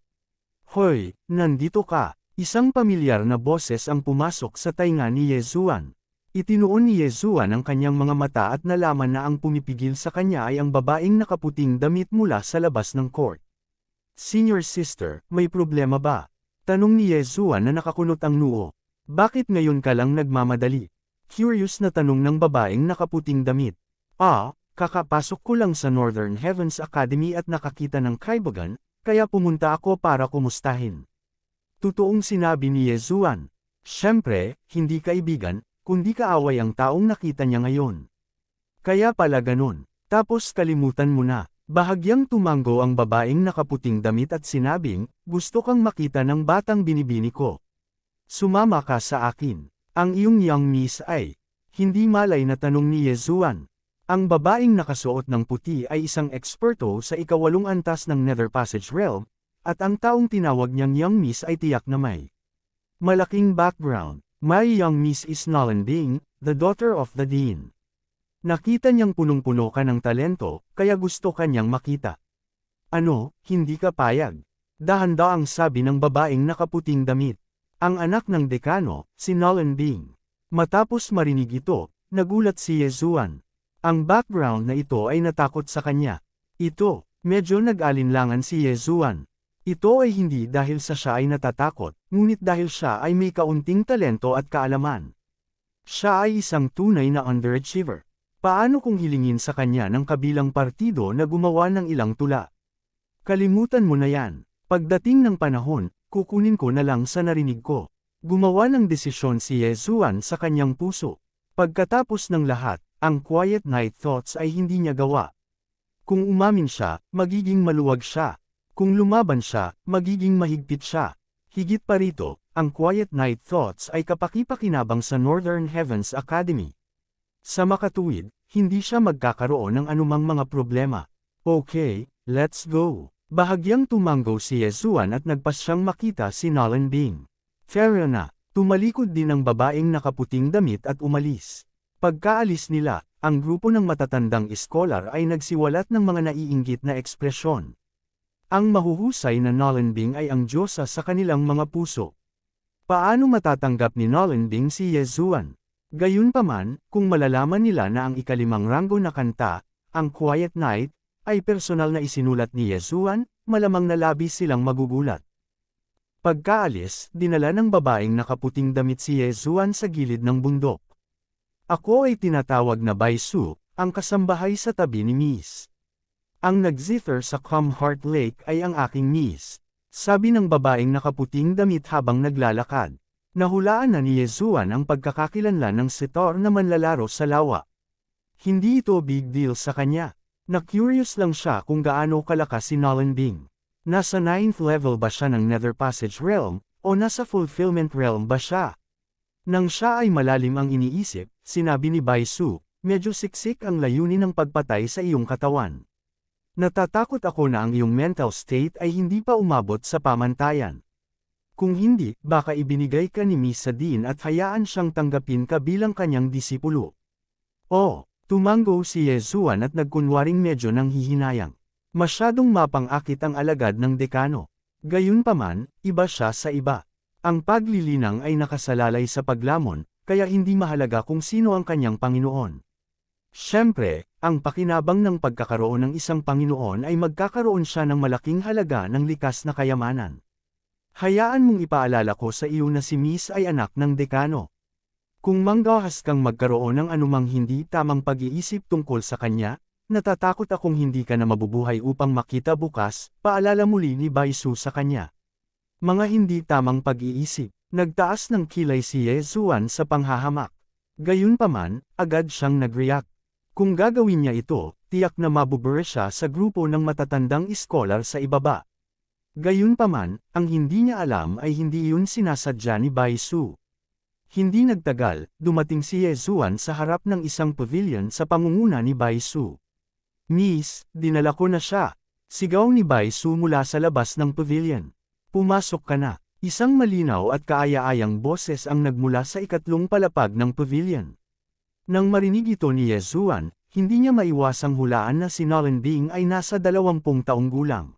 Hoy, nandito ka! Isang pamilyar na boses ang pumasok sa tainga ni Yezuan. Itinuon ni Yezuan ang kanyang mga mata at nalaman na ang pumipigil sa kanya ay ang babaeng nakaputing damit mula sa labas ng court. Senior sister, may problema ba? Tanong ni Yezuan na nakakunot ang noo. Bakit ngayon ka lang nagmamadali? Curious na tanong ng babaeng nakaputing damit. Kakapasok ko lang sa Northern Heavens Academy at nakakita ng kaibigan, kaya pumunta ako para kumustahin. Totoong sinabi ni Yezuan. Siyempre, hindi kaibigan, kundi kaaway ang taong nakita niya ngayon. Kaya pala ganun. Tapos kalimutan mo na. Bahagyang tumango ang babaeng nakaputing damit at sinabing, gusto kang makita ng batang binibini ko. Sumama ka sa akin. Ang iyong young miss ay, hindi malay na tanong ni Yezuan. Ang babaeng nakasuot ng puti ay isang eksperto sa ikawalong antas ng Nether Passage Realm, at ang taong tinawag niyang young miss ay tiyak na may malaking background. My young miss is Nolan Bing, the daughter of the dean. Nakita niyang punong-puno ka ng talento, kaya gusto kanyang makita. Ano, hindi ka payag? Dahan-daang sabi ng babaeng nakaputing damit. Ang anak ng dekano, si Nolan Bing. Matapos marinig ito, nagulat si Yezuan. Ang background na ito ay natakot sa kanya. Ito, medyo nag-alinlangan si Yezuan. Ito ay hindi dahil sa siya ay natatakot, ngunit dahil siya ay may kaunting talento at kaalaman. Siya ay isang tunay na underachiever. Paano kung hilingin sa kanya ng kabilang partido na gumawa ng ilang tula? Kalimutan mo na yan. Pagdating ng panahon, kukunin ko na lang sa narinig ko. Gumawa ng desisyon si Yezuan sa kanyang puso. Pagkatapos ng lahat, ang Quiet Night Thoughts ay hindi niya gawa. Kung umamin siya, magiging maluwag siya. Kung lumaban siya, magiging mahigpit siya. Higit pa rito, ang Quiet Night Thoughts ay kapaki-pakinabang sa Northern Heavens Academy. Sa makatuwid, hindi siya magkakaroon ng anumang mga problema. Okay, let's go. Bahagyang tumango si Yezuan at nagpasyang makita si Nolan Bing. Fair na, tumalikod din ang babaeng nakaputing damit at umalis. Pagkaalis nila, ang grupo ng matatandang iskolar ay nagsiwalat ng mga naiinggit na ekspresyon. Ang mahuhusay na Nolan Bing ay ang diyosa sa kanilang mga puso. Paano matatanggap ni Nolan Bing si Yezuan? Gayunpaman, kung malalaman nila na ang ikalimang ranggo na kanta, ang Quiet Night, ay personal na isinulat ni Yezuan, malamang na labis silang magugulat. Pagkaalis, dinala ng babaeng nakaputing damit si Yezuan sa gilid ng bundok. Ako ay tinatawag na Bai Su, ang kasambahay sa tabi ni Miss. Ang nag-zither sa Calm Heart Lake ay ang aking Miss. Sabi ng babaeng nakaputing damit habang naglalakad. Nahulaan na ni Yezuan ang pagkakakilanlan ng sitar na manlalaro sa lawa. Hindi ito big deal sa kanya. Na-curious lang siya kung gaano kalakas si Nolan Bing. Nasa 9th level ba siya ng Nether Passage Realm, o nasa Fulfillment Realm ba siya? Nang siya ay malalim ang iniisip, sinabi ni Bai Su, medyo siksik ang layunin ng pagpatay sa iyong katawan. Natatakot ako na ang iyong mental state ay hindi pa umabot sa pamantayan. Kung hindi, baka ibinigay ka ni Misa Dean at hayaan siyang tanggapin ka bilang kanyang disipulo. Oh, tumango si Yezuan at nagkunwaring medyo nanghihinayang. Masyadong mapang-akit ang alagad ng dekano. Gayunpaman, iba siya sa iba. Ang paglilinang ay nakasalalay sa paglamon, kaya hindi mahalaga kung sino ang kanyang Panginoon. Siyempre, ang pakinabang ng pagkakaroon ng isang Panginoon ay magkakaroon siya ng malaking halaga ng likas na kayamanan. Hayaan mong ipaalala ko sa iyo na si Miss ay anak ng dekano. Kung manggahas kang magkaroon ng anumang hindi tamang pag-iisip tungkol sa kanya, natatakot akong hindi ka na mabubuhay upang makita bukas, paalala muli ni Baisu sa kanya. Mga hindi tamang pag-iisip, nagtaas ng kilay si Yezuan sa panghahamak. Gayunpaman, agad siyang nag-react. Kung gagawin niya ito, tiyak na mabubure siya sa grupo ng matatandang iskolar sa ibaba. Gayunpaman, ang hindi niya alam ay hindi iyon sinasadya ni Baisu. Hindi nagtagal, dumating si Yezuan sa harap ng isang pavilion sa pangunguna ni Baisu. Miss, dinala ko na siya. Sigaw ni Baisu mula sa labas ng pavilion. Pumasok ka na. Isang malinaw at kaaya-ayang boses ang nagmula sa ikatlong palapag ng pavilion. Nang marinig ito ni Yezuan, hindi niya maiwasang hulaan na si Nolan Bing ay nasa 20 taong gulang.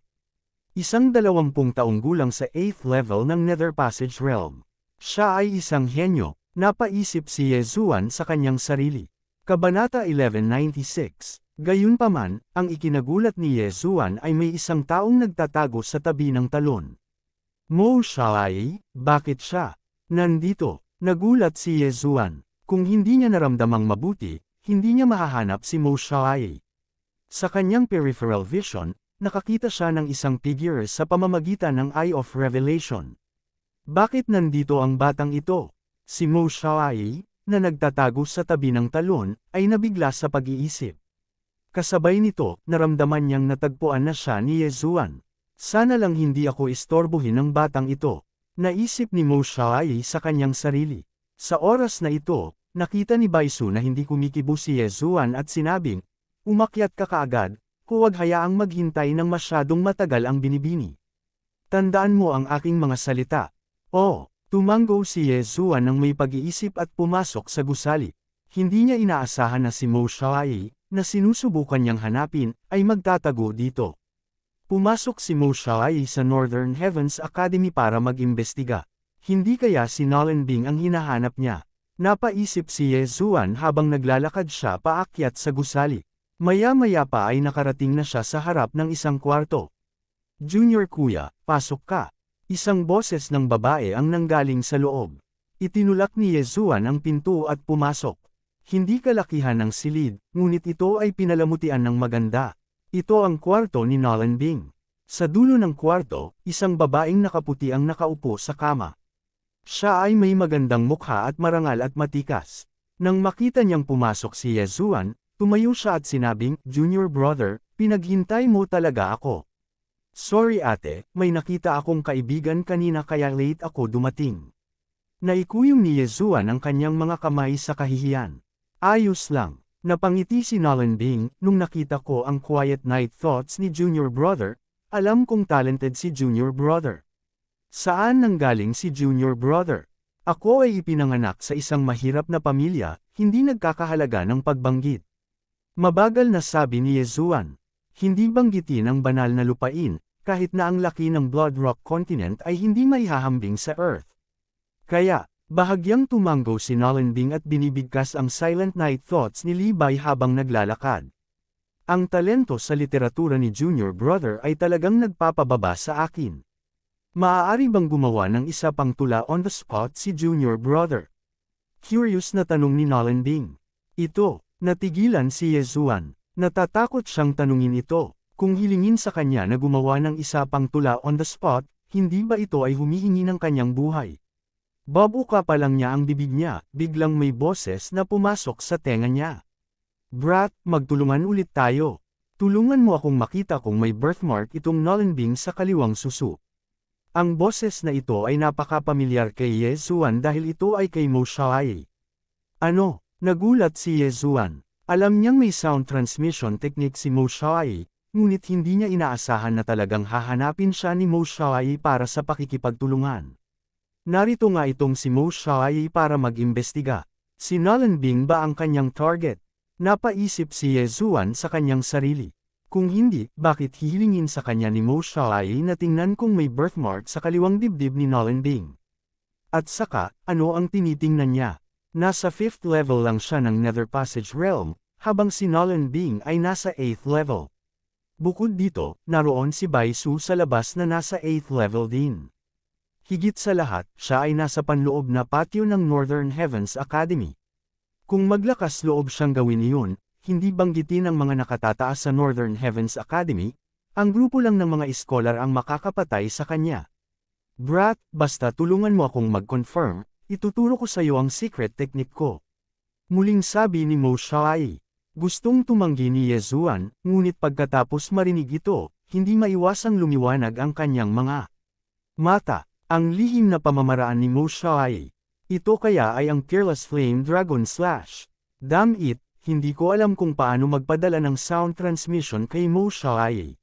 Isang 20 taong gulang sa 8th level ng Nether Passage Realm. Siya ay isang henyo, napaisip si Yezuan sa kanyang sarili. Kabanata 1196. Gayunpaman, ang ikinagulat ni Yezuan ay may isang taong nagtatago sa tabi ng talon. Mo Xiaoai, bakit siya? Nandito, nagulat si Yezuan. Kung hindi niya naramdamang mabuti, hindi niya mahahanap si Mo Xiaoai. Sa kanyang peripheral vision, nakakita siya ng isang figure sa pamamagitan ng Eye of Revelation. Bakit nandito ang batang ito? Si Mo Xiaoai, na nagtatago sa tabi ng talon, ay nabigla sa pag-iisip. Kasabay nito, naramdaman niyang natagpuan na siya ni Yezuan. Sana lang hindi ako istorbohin ng batang ito. Naisip ni Mo Xiaoai sa kanyang sarili. Sa oras na ito, nakita ni Baisu na hindi kumikibo si Yezuan at sinabing, umakyat ka kaagad, huwag hayaang maghintay ng masyadong matagal ang binibini. Tandaan mo ang aking mga salita. Oh, tumango si Yezuan ng may pag-iisip at pumasok sa gusali. Hindi niya inaasahan na si Mo Xiaoai, na sinusubukan niyang hanapin, ay magtatago dito. Pumasok si Mo Xiaoai sa Northern Heavens Academy para mag-imbestiga. Hindi kaya si Nolan Bing ang hinahanap niya. Napaisip si Yezuan habang naglalakad siya paakyat sa gusali. Maya-maya pa ay nakarating na siya sa harap ng isang kwarto. Junior kuya, pasok ka. Isang boses ng babae ang nanggaling sa loob. Itinulak ni Yezuan ang pinto at pumasok. Hindi kalakihan ng silid, ngunit ito ay pinalamutian ng maganda. Ito ang kwarto ni Nolan Bing. Sa dulo ng kwarto, isang babaeng nakaputi ang nakaupo sa kama. Siya ay may magandang mukha at marangal at matikas. Nang makita niyang pumasok si Yezuan, tumayo siya at sinabing, Junior brother, pinaghintay mo talaga ako. Sorry ate, may nakita akong kaibigan kanina kaya late ako dumating. Naikuyong ni Yezuan ang kanyang mga kamay sa kahihiyan. Ayos lang. Napangiti si Nolan Bing, nung nakita ko ang quiet night thoughts ni Junior brother, alam kong talented si Junior brother. Saan nanggaling si Junior brother? Ako ay ipinanganak sa isang mahirap na pamilya, hindi nagkakahalaga ng pagbanggit. Mabagal na sabi ni Yezuan. Hindi banggitin ang banal na lupain, kahit na ang laki ng Blood Rock Continent ay hindi maihahambing sa Earth. Kaya, bahagyang tumango si Nolan Bing at binibigkas ang silent night thoughts ni Levi habang naglalakad. Ang talento sa literatura ni Junior brother ay talagang nagpapababa sa akin. Maaari bang gumawa ng isa pang tula on the spot si Junior brother? Curious na tanong ni Nolan Bing. Ito. Natigilan si Yezuan. Natatakot siyang tanungin ito. Kung hilingin sa kanya na gumawa ng isa pang tula on the spot, hindi ba ito ay humihingi ng kanyang buhay? Babuka pa lang niya ang bibig niya, biglang may boses na pumasok sa tenga niya. Brat, magtulungan ulit tayo. Tulungan mo akong makita kung may birthmark itong Nolan Bing sa kaliwang suso. Ang boses na ito ay napakapamilyar kay Yezuan dahil ito ay kay Mo Xiaoai. Ano? Nagulat si Yezuan. Alam niyang may sound transmission technique si Mo Xiaoai, ngunit hindi niya inaasahan na talagang hahanapin siya ni Mo Xiaoyi para sa pakikipagtulungan. Narito nga itong si Mo Xiaoyi para mag-imbestiga. Si Nolan Bing ba ang kanyang target? Napaisip si Ye Zuan sa kanyang sarili. Kung hindi, bakit hihilingin sa kanya ni Mo Xiaoyi na tingnan kung may birthmark sa kaliwang dibdib ni Nolan Bing? At saka, ano ang tinitingnan niya? Nasa 5th level lang siya ng Nether Passage Realm, habang si Nolan Bing ay nasa 8th level. Bukod dito, naroon si Bai Su sa labas na nasa 8th level din. Higit sa lahat, siya ay nasa panloob na patio ng Northern Heavens Academy. Kung maglakas loob siyang gawin iyon, hindi banggitin ang mga nakatataas sa Northern Heavens Academy, ang grupo lang ng mga iskolar ang makakapatay sa kanya. Brat, basta tulungan mo akong mag-confirm, ituturo ko sa iyo ang secret technique ko. Muling sabi ni Mo Xiaoyi. Gustong tumanggi ni Ye Zuan, ngunit pagkatapos marinig ito, hindi maiwasang lumiwanag ang kanyang mga mata. Ang lihim na pamamaraan ni Mo Xiaoyi. Ito kaya ay ang Careless Flame Dragon Slash. Damn it, hindi ko alam kung paano magpadala ng sound transmission kay Mo Xiaoyi.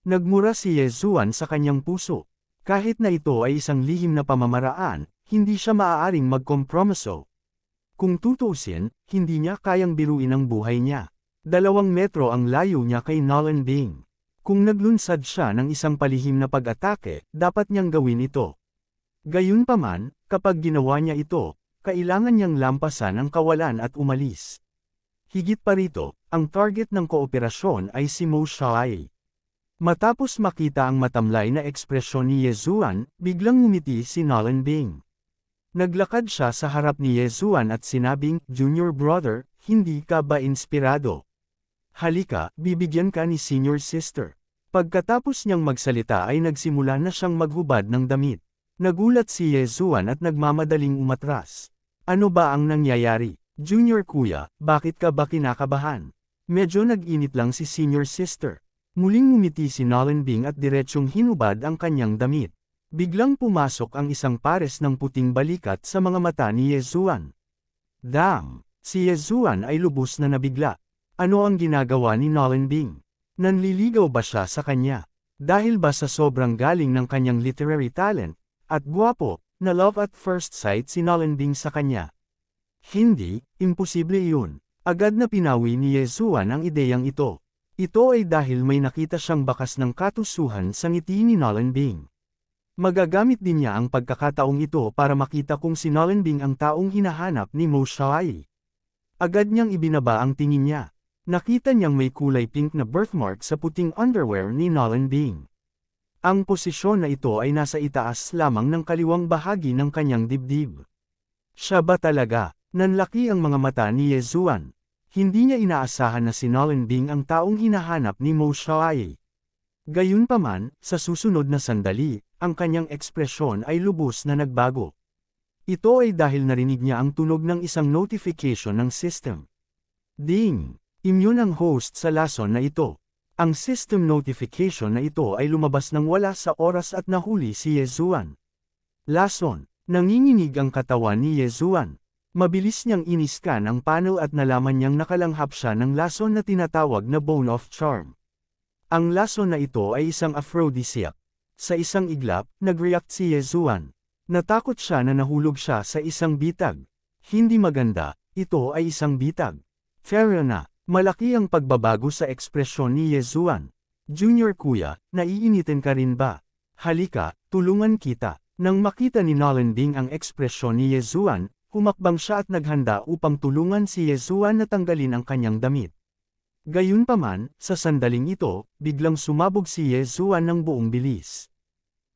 Nagmura si Ye Zuan sa kanyang puso. Kahit na ito ay isang lihim na pamamaraan, hindi siya maaaring magkompromiso. Kung tutuusin, hindi niya kayang biruin ang buhay niya. 2 metro ang layo niya kay Nolan Bing. Kung naglunsad siya ng isang palihim na pag-atake, dapat niyang gawin ito. Gayunpaman, kapag ginawa niya ito, kailangan niyang lampasan ang kawalan at umalis. Higit pa rito, ang target ng kooperasyon ay si Mo Xiaoyi. Matapos makita ang matamlay na ekspresyon ni Ye Zuan, biglang ngumiti si Nolan Bing. Naglakad siya sa harap ni Ye Zuan at sinabing, "Junior brother, hindi ka ba inspirado? Halika, bibigyan ka ni senior sister." Pagkatapos niyang magsalita ay nagsimula na siyang maghubad ng damit. Nagulat si Ye Zuan at nagmamadaling umatras. Ano ba ang nangyayari? Junior kuya, bakit ka ba kinakabahan? Medyo nag-init lang si senior sister. Muling ngumiti si Nolan Bing at diretsyong hinubad ang kanyang damit. Biglang pumasok ang isang pares ng puting balikat sa mga mata ni Ye Zuan. Damn! Si Ye Zuan ay lubos na nabigla. Ano ang ginagawa ni Nolan Bing? Nanliligaw ba siya sa kanya? Dahil ba sa sobrang galing ng kanyang literary talent, at guwapo, na love at first sight si Nolan Bing sa kanya? Hindi, imposible iyon. Agad na pinawi ni Ye Zuan ang ideyang ito. Ito ay dahil may nakita siyang bakas ng katusuhan sa ngiti ni Nolan Bing. Magagamit din niya ang pagkakataong ito para makita kung si Nolan Bing ang taong hinahanap ni Mo Xiaoyi. Agad niyang ibinaba ang tingin niya. Nakita niyang may kulay pink na birthmark sa puting underwear ni Nolan Bing. Ang posisyon na ito ay nasa itaas lamang ng kaliwang bahagi ng kanyang dibdib. Siya ba talaga? Nanlaki ang mga mata ni Ye Zuan. Hindi niya inaasahan na si Nolan Bing ang taong hinahanap ni Mo Xiaoyi. Gayunpaman, sa susunod na sandali, ang kanyang ekspresyon ay lubos na nagbago. Ito ay dahil narinig niya ang tunog ng isang notification ng system. Ding! Immune ang host sa lason na ito. Ang system notification na ito ay lumabas ng wala sa oras at nahuli si Ye Zuan. Lason, nanginginig ang katawan ni Ye Zuan. Mabilis niyang iniskan ang panel at nalaman niyang nakalanghap siya ng lason na tinatawag na Bone of Charm. Ang lason na ito ay isang aphrodisiac. Sa isang iglap, nag-react si Ye Zuan. Natakot siya na nahulog siya sa isang bitag. Hindi maganda, ito ay isang bitag. Fair na. Malaki ang pagbabago sa ekspresyon ni Ye Zuan. Junior kuya, naiinitin ka rin ba? Halika, tulungan kita. Nang makita ni Nolan Bing ang ekspresyon ni Ye Zuan, humakbang siya at naghanda upang tulungan si Ye Zuan na tanggalin ang kanyang damit. Gayunpaman, sa sandaling ito, biglang sumabog si Ye Zuan ng buong bilis.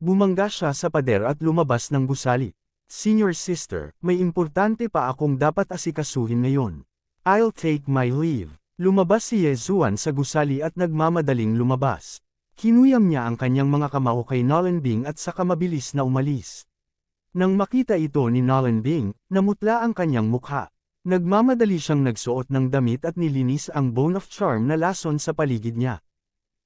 Bumangga siya sa pader at lumabas ng gusali. Senior sister, may importante pa akong dapat asikasuhin ngayon. I'll take my leave. Lumabas si Ye Zuan sa gusali at nagmamadaling lumabas. Kinuyam niya ang kanyang mga kamao kay Nolan Bing at saka mabilis na umalis. Nang makita ito ni Nolan Bing, namutla ang kanyang mukha. Nagmamadali siyang nagsuot ng damit at nilinis ang Bone of Charm na lason sa paligid niya.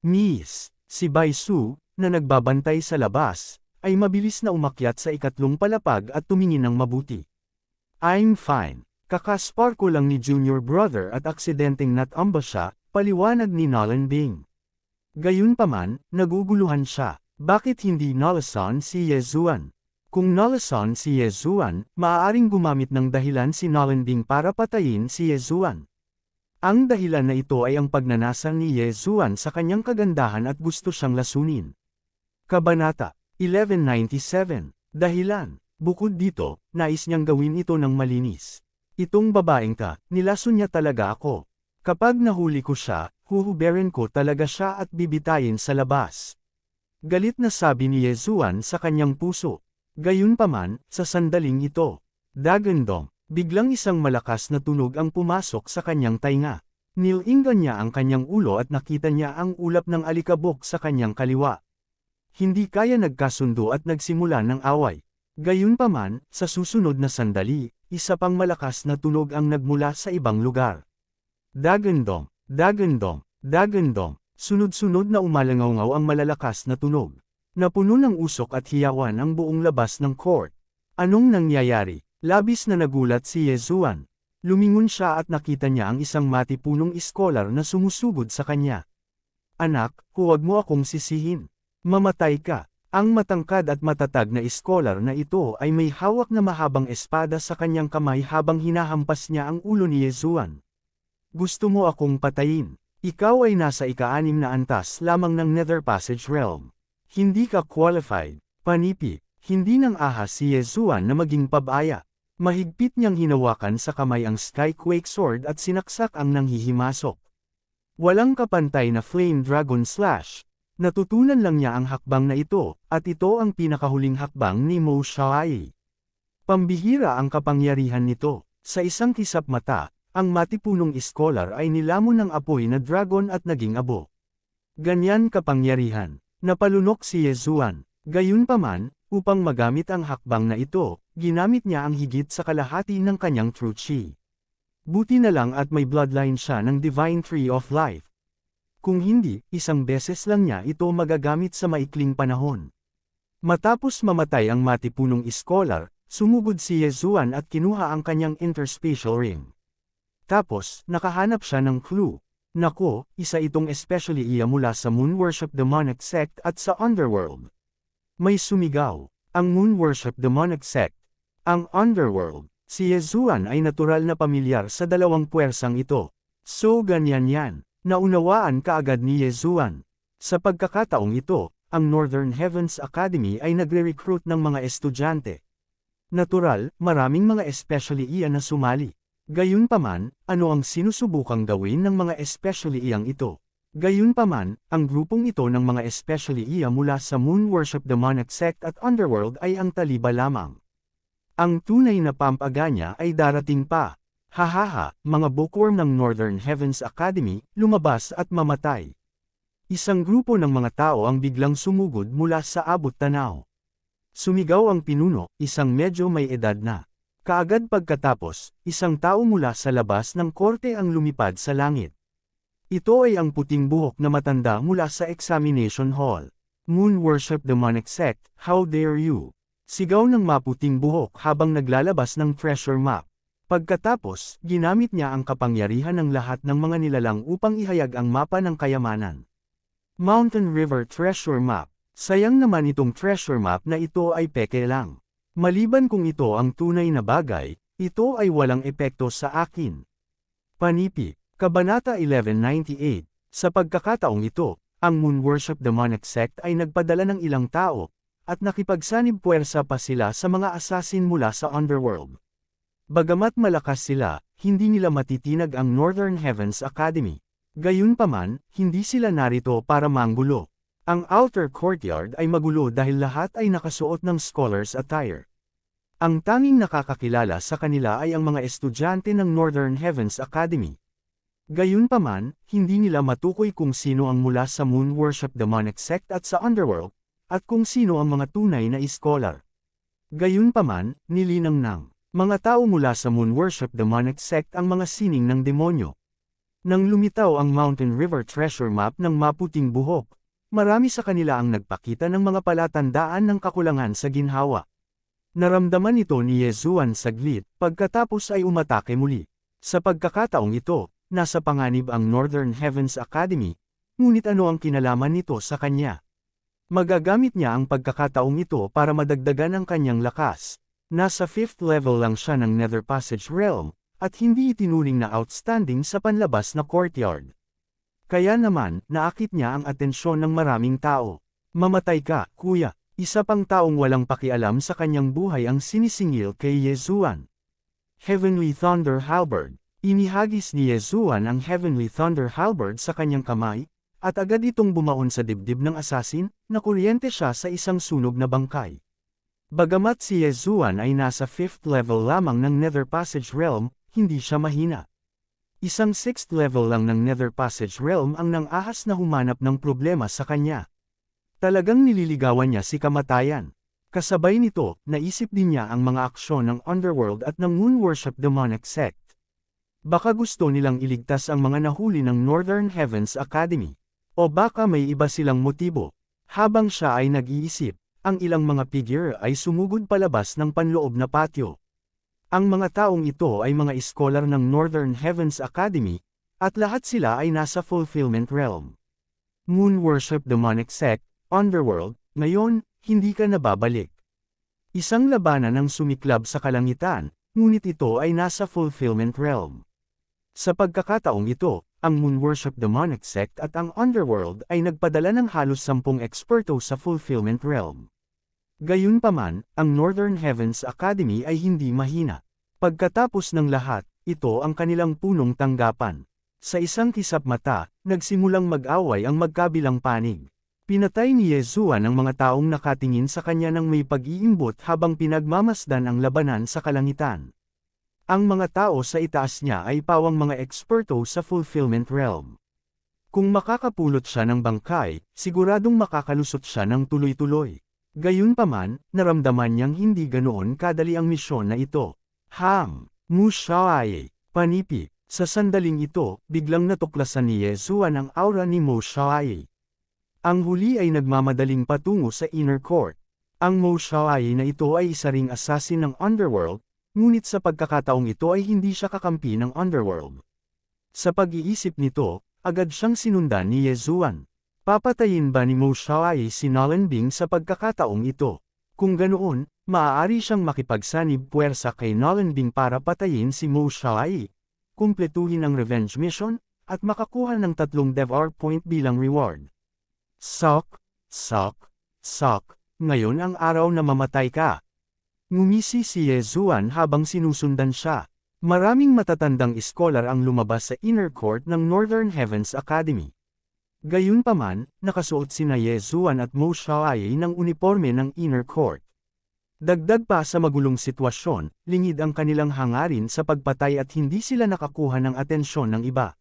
Miss, si Bai Su, na nagbabantay sa labas, ay mabilis na umakyat sa ikatlong palapag at tumingin ng mabuti. I'm fine. Kakaspar ko lang ni Junior brother at aksidenteng natamba siya, paliwanag ni Nolan Bing. Gayunpaman, naguguluhan siya. Bakit hindi nalasan si Yezuan? Kung nalasan si Yezuan, maaaring gumamit ng dahilan si Nolanding para patayin si Yezuan. Ang dahilan na ito ay ang pagnanasa ni Yezuan sa kanyang kagandahan at gusto siyang lasunin. Kabanata 1197. Dahilan. Bukod dito, nais niyang gawin ito ng malinis. Itong babaeng ka, nilason niya talaga ako. Kapag nahuli ko siya, huhuberin ko talaga siya at bibitayin sa labas. Galit na sabi ni Yezuan sa kanyang puso. Gayunpaman, sa sandaling ito, dagandong, biglang isang malakas na tunog ang pumasok sa kanyang tainga. Nilinggan niya ang kanyang ulo at nakita niya ang ulap ng alikabok sa kanyang kaliwa. Hindi kaya nagkasundo at nagsimula ng away. Gayunpaman, sa susunod na sandali, isa pang malakas na tunog ang nagmula sa ibang lugar. Dagandong, dagandong, dagandong, sunod-sunod na umalangaw ang malalakas na tunog. Napuno ng usok at hiyawan ang buong labas ng court. Anong nangyayari? Labis na nagulat si Yezuan. Lumingon siya at nakita niya ang isang matipunong iskolar na sumusugod sa kanya. Anak, huwag mo akong sisihin. Mamatay ka. Ang matangkad at matatag na iskolar na ito ay may hawak na mahabang espada sa kanyang kamay habang hinahampas niya ang ulo ni Yezuan. Gusto mo akong patayin? Ikaw ay nasa ika-6 na antas lamang ng Nether Passage Realm. Hindi ka qualified. Panipi, hindi nang ahas si Yezuan na maging pabaya. Mahigpit niyang hinawakan sa kamay ang Skyquake Sword at sinaksak ang nanghihimasok. Walang kapantay na Flame Dragon Slash. Natutunan lang niya ang hakbang na ito, at ito ang pinakahuling hakbang ni Mo Xiaoyi. Pambihira ang kapangyarihan nito. Sa isang kisap mata, ang matipunong iskolar ay nilamon ng apoy na dragon at naging abo. Ganyan kapangyarihan. Napalunok si Yezuan. Gayunpaman, upang magamit ang hakbang na ito, ginamit niya ang higit sa kalahati ng kanyang true chi. Buti na lang at may bloodline siya ng Divine Tree of Life. Kung hindi, isang beses lang niya ito magagamit sa maikling panahon. Matapos mamatay ang matipunong iskolar, sumugod si Yezuan at kinuha ang kanyang interspatial ring. Tapos, nakahanap siya ng clue. Nako, isa itong especially iya mula sa Moon Worship Demonic Sect at sa Underworld. May sumigaw, ang Moon Worship Demonic Sect. Ang Underworld, si Yezuan ay natural na pamilyar sa dalawang puwersang ito. So ganyan yan. Naunawaan kaagad ni Yezuan. Sa pagkakataong ito, ang Northern Heavens Academy ay nagre-recruit ng mga estudyante. Natural, maraming mga especially iya na sumali. Gayunpaman, ano ang sinusubukang gawin ng mga especially iyang ito? Gayunpaman, ang grupong ito ng mga especially iya mula sa Moon Worship Demonic Sect at Underworld ay ang taliba lamang. Ang tunay na pampaganya ay darating pa. Hahaha, mga bookworm ng Northern Heavens Academy, lumabas at mamatay. Isang grupo ng mga tao ang biglang sumugod mula sa abot tanaw. Sumigaw ang pinuno, isang medyo may edad na. Kaagad pagkatapos, isang tao mula sa labas ng korte ang lumipad sa langit. Ito ay ang puting buhok na matanda mula sa examination hall. Moon Worship Demonic Sect, how dare you? Sigaw ng maputing buhok habang naglalabas ng treasure map. Pagkatapos, ginamit niya ang kapangyarihan ng lahat ng mga nilalang upang ihayag ang mapa ng kayamanan. Mountain River Treasure Map. Sayang naman itong treasure map na ito ay peke lang. Maliban kung ito ang tunay na bagay, ito ay walang epekto sa akin. Panipi, Kabanata 1198. Sa pagkakataong ito, ang Moon Worship Demonic Sect ay nagpadala ng ilang tao, at nakipagsanib puwersa pa sila sa mga assassin mula sa Underworld. Bagamat malakas sila, hindi nila matitinag ang Northern Heavens Academy. Gayunpaman, hindi sila narito para manggulo. Ang outer courtyard ay magulo dahil lahat ay nakasuot ng scholar's attire. Ang tanging nakakakilala sa kanila ay ang mga estudyante ng Northern Heavens Academy. Gayunpaman, hindi nila matukoy kung sino ang mula sa Moon Worship Demonic Sect at sa Underworld, at kung sino ang mga tunay na scholar. Gayunpaman, nilinang ng mga tao mula sa Moon Worship Demonic Sect ang mga sining ng demonyo. Nang lumitaw ang Mountain River Treasure Map ng maputing buhok, marami sa kanila ang nagpakita ng mga palatandaan ng kakulangan sa ginhawa. Naramdaman ito ni Yezuan saglit, pagkatapos ay umatake muli. Sa pagkakataong ito, nasa panganib ang Northern Heavens Academy, ngunit ano ang kinalaman nito sa kanya? Magagamit niya ang pagkakataong ito para madagdagan ang kanyang lakas. Nasa 5th level lang siya ng Nether Passage Realm, at hindi itinuring na outstanding sa panlabas na courtyard. Kaya naman, naakit niya ang atensyon ng maraming tao. Mamatay ka, kuya. Isa pang taong walang pakialam sa kanyang buhay ang sinisingil kay Yezuan. Heavenly Thunder Halberd. Inihagis ni Yezuan ang Heavenly Thunder Halberd sa kanyang kamay, at agad itong bumaon sa dibdib ng assassin, na kuryente siya sa isang sunog na bangkay. Bagamat si Yezuan ay nasa 5th level lamang ng Nether Passage Realm, hindi siya mahina. Isang 6th level lang ng Nether Passage Realm ang nang-ahas na humanap ng problema sa kanya. Talagang nililigawan niya si kamatayan. Kasabay nito, naisip din niya ang mga aksyon ng Underworld at ng Moon Worship Demonic Sect. Baka gusto nilang iligtas ang mga nahuli ng Northern Heavens Academy. O baka may iba silang motibo. Habang siya ay nag-iisip, ang ilang mga figure ay sumugod palabas ng panloob na patio. Ang mga taong ito ay mga iskolar ng Northern Heavens Academy, at lahat sila ay nasa Fulfillment Realm. Moon Worship Demonic Sect, Underworld, ngayon, hindi ka nababalik. Isang labanan ang sumiklab sa kalangitan, ngunit ito ay nasa Fulfillment Realm. Sa pagkakataong ito, ang Moon Worship Demonic Sect at ang Underworld ay nagpadala ng halos 10 eksperto sa Fulfillment Realm. Gayunpaman, ang Northern Heavens Academy ay hindi mahina. Pagkatapos ng lahat, ito ang kanilang punong tanggapan. Sa isang kisap mata, nagsimulang mag-away ang magkabilang panig. Pinatay ni Yezuan ang mga taong nakatingin sa kanya ng may pag-iimbot habang pinagmamasdan ang labanan sa kalangitan. Ang mga tao sa itaas niya ay pawang mga eksperto sa Fulfillment Realm. Kung makakapulot siya ng bangkay, siguradong makakalusot siya ng tuloy-tuloy. Gayunpaman, naramdaman niyang hindi ganoon kadali ang misyon na ito. Mushaye, panipi. Sa sandaling ito, biglang natuklasan ni Yezuan ang aura ni Mushaye. Ang huli ay nagmamadaling patungo sa inner court. Ang Mushaye na ito ay isa ring assassin ng Underworld, ngunit sa pagkakataong ito ay hindi siya kakampi ng Underworld. Sa pag-iisip nito, agad siyang sinundan ni Yezuan. Papatayin ba ni Mushaye si Nolan Bing sa pagkakataong ito? Kung ganoon, maaari siyang makipagsanib puwersa kay Nolan Bing para patayin si Mushaye, kumpletuhin ang revenge mission, at makakuha ng 3 DevR point bilang reward. Sok. Ngayon ang araw na mamatay ka. Ngumisi si Yezuan habang sinusundan siya. Maraming matatandang iskolar ang lumabas sa inner court ng Northern Heavens Academy. Gayunpaman, nakasuot sina Yezuan at Mushaye ng uniforme ng inner court. Dagdag pa sa magulong sitwasyon, lingid ang kanilang hangarin sa pagpatay at hindi sila nakakuha ng atensyon ng iba.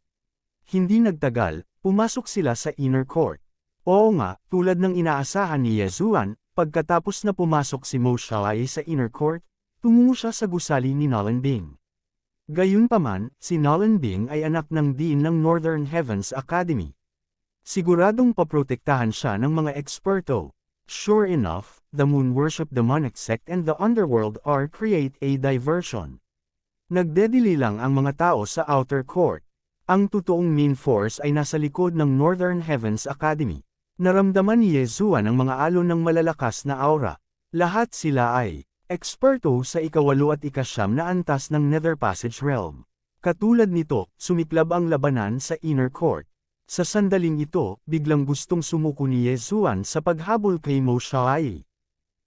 Hindi nagtagal, pumasok sila sa inner court. Oo nga, tulad ng inaasahan ni Yezuan, pagkatapos na pumasok si Mushaye sa inner court, tumungo siya sa gusali ni Nolan Bing. Gayunpaman, si Nolan Bing ay anak ng Dean ng Northern Heavens Academy. Siguradong paprotektahan siya ng mga eksperto. Sure enough, the Moon Worship Demonic Sect and the Underworld are create a diversion. Nagdedili lang ang mga tao sa outer court. Ang totoong main force ay nasa likod ng Northern Heavens Academy. Naramdaman ni Yezuan ang mga alon ng malalakas na aura. Lahat sila ay eksperto sa ika-8 at ika-9 na antas ng Nether Passage Realm. Katulad nito, sumiklab ang labanan sa inner court. Sa sandaling ito, biglang gustong sumuko ni Yezuan sa paghabol kay Mushaye.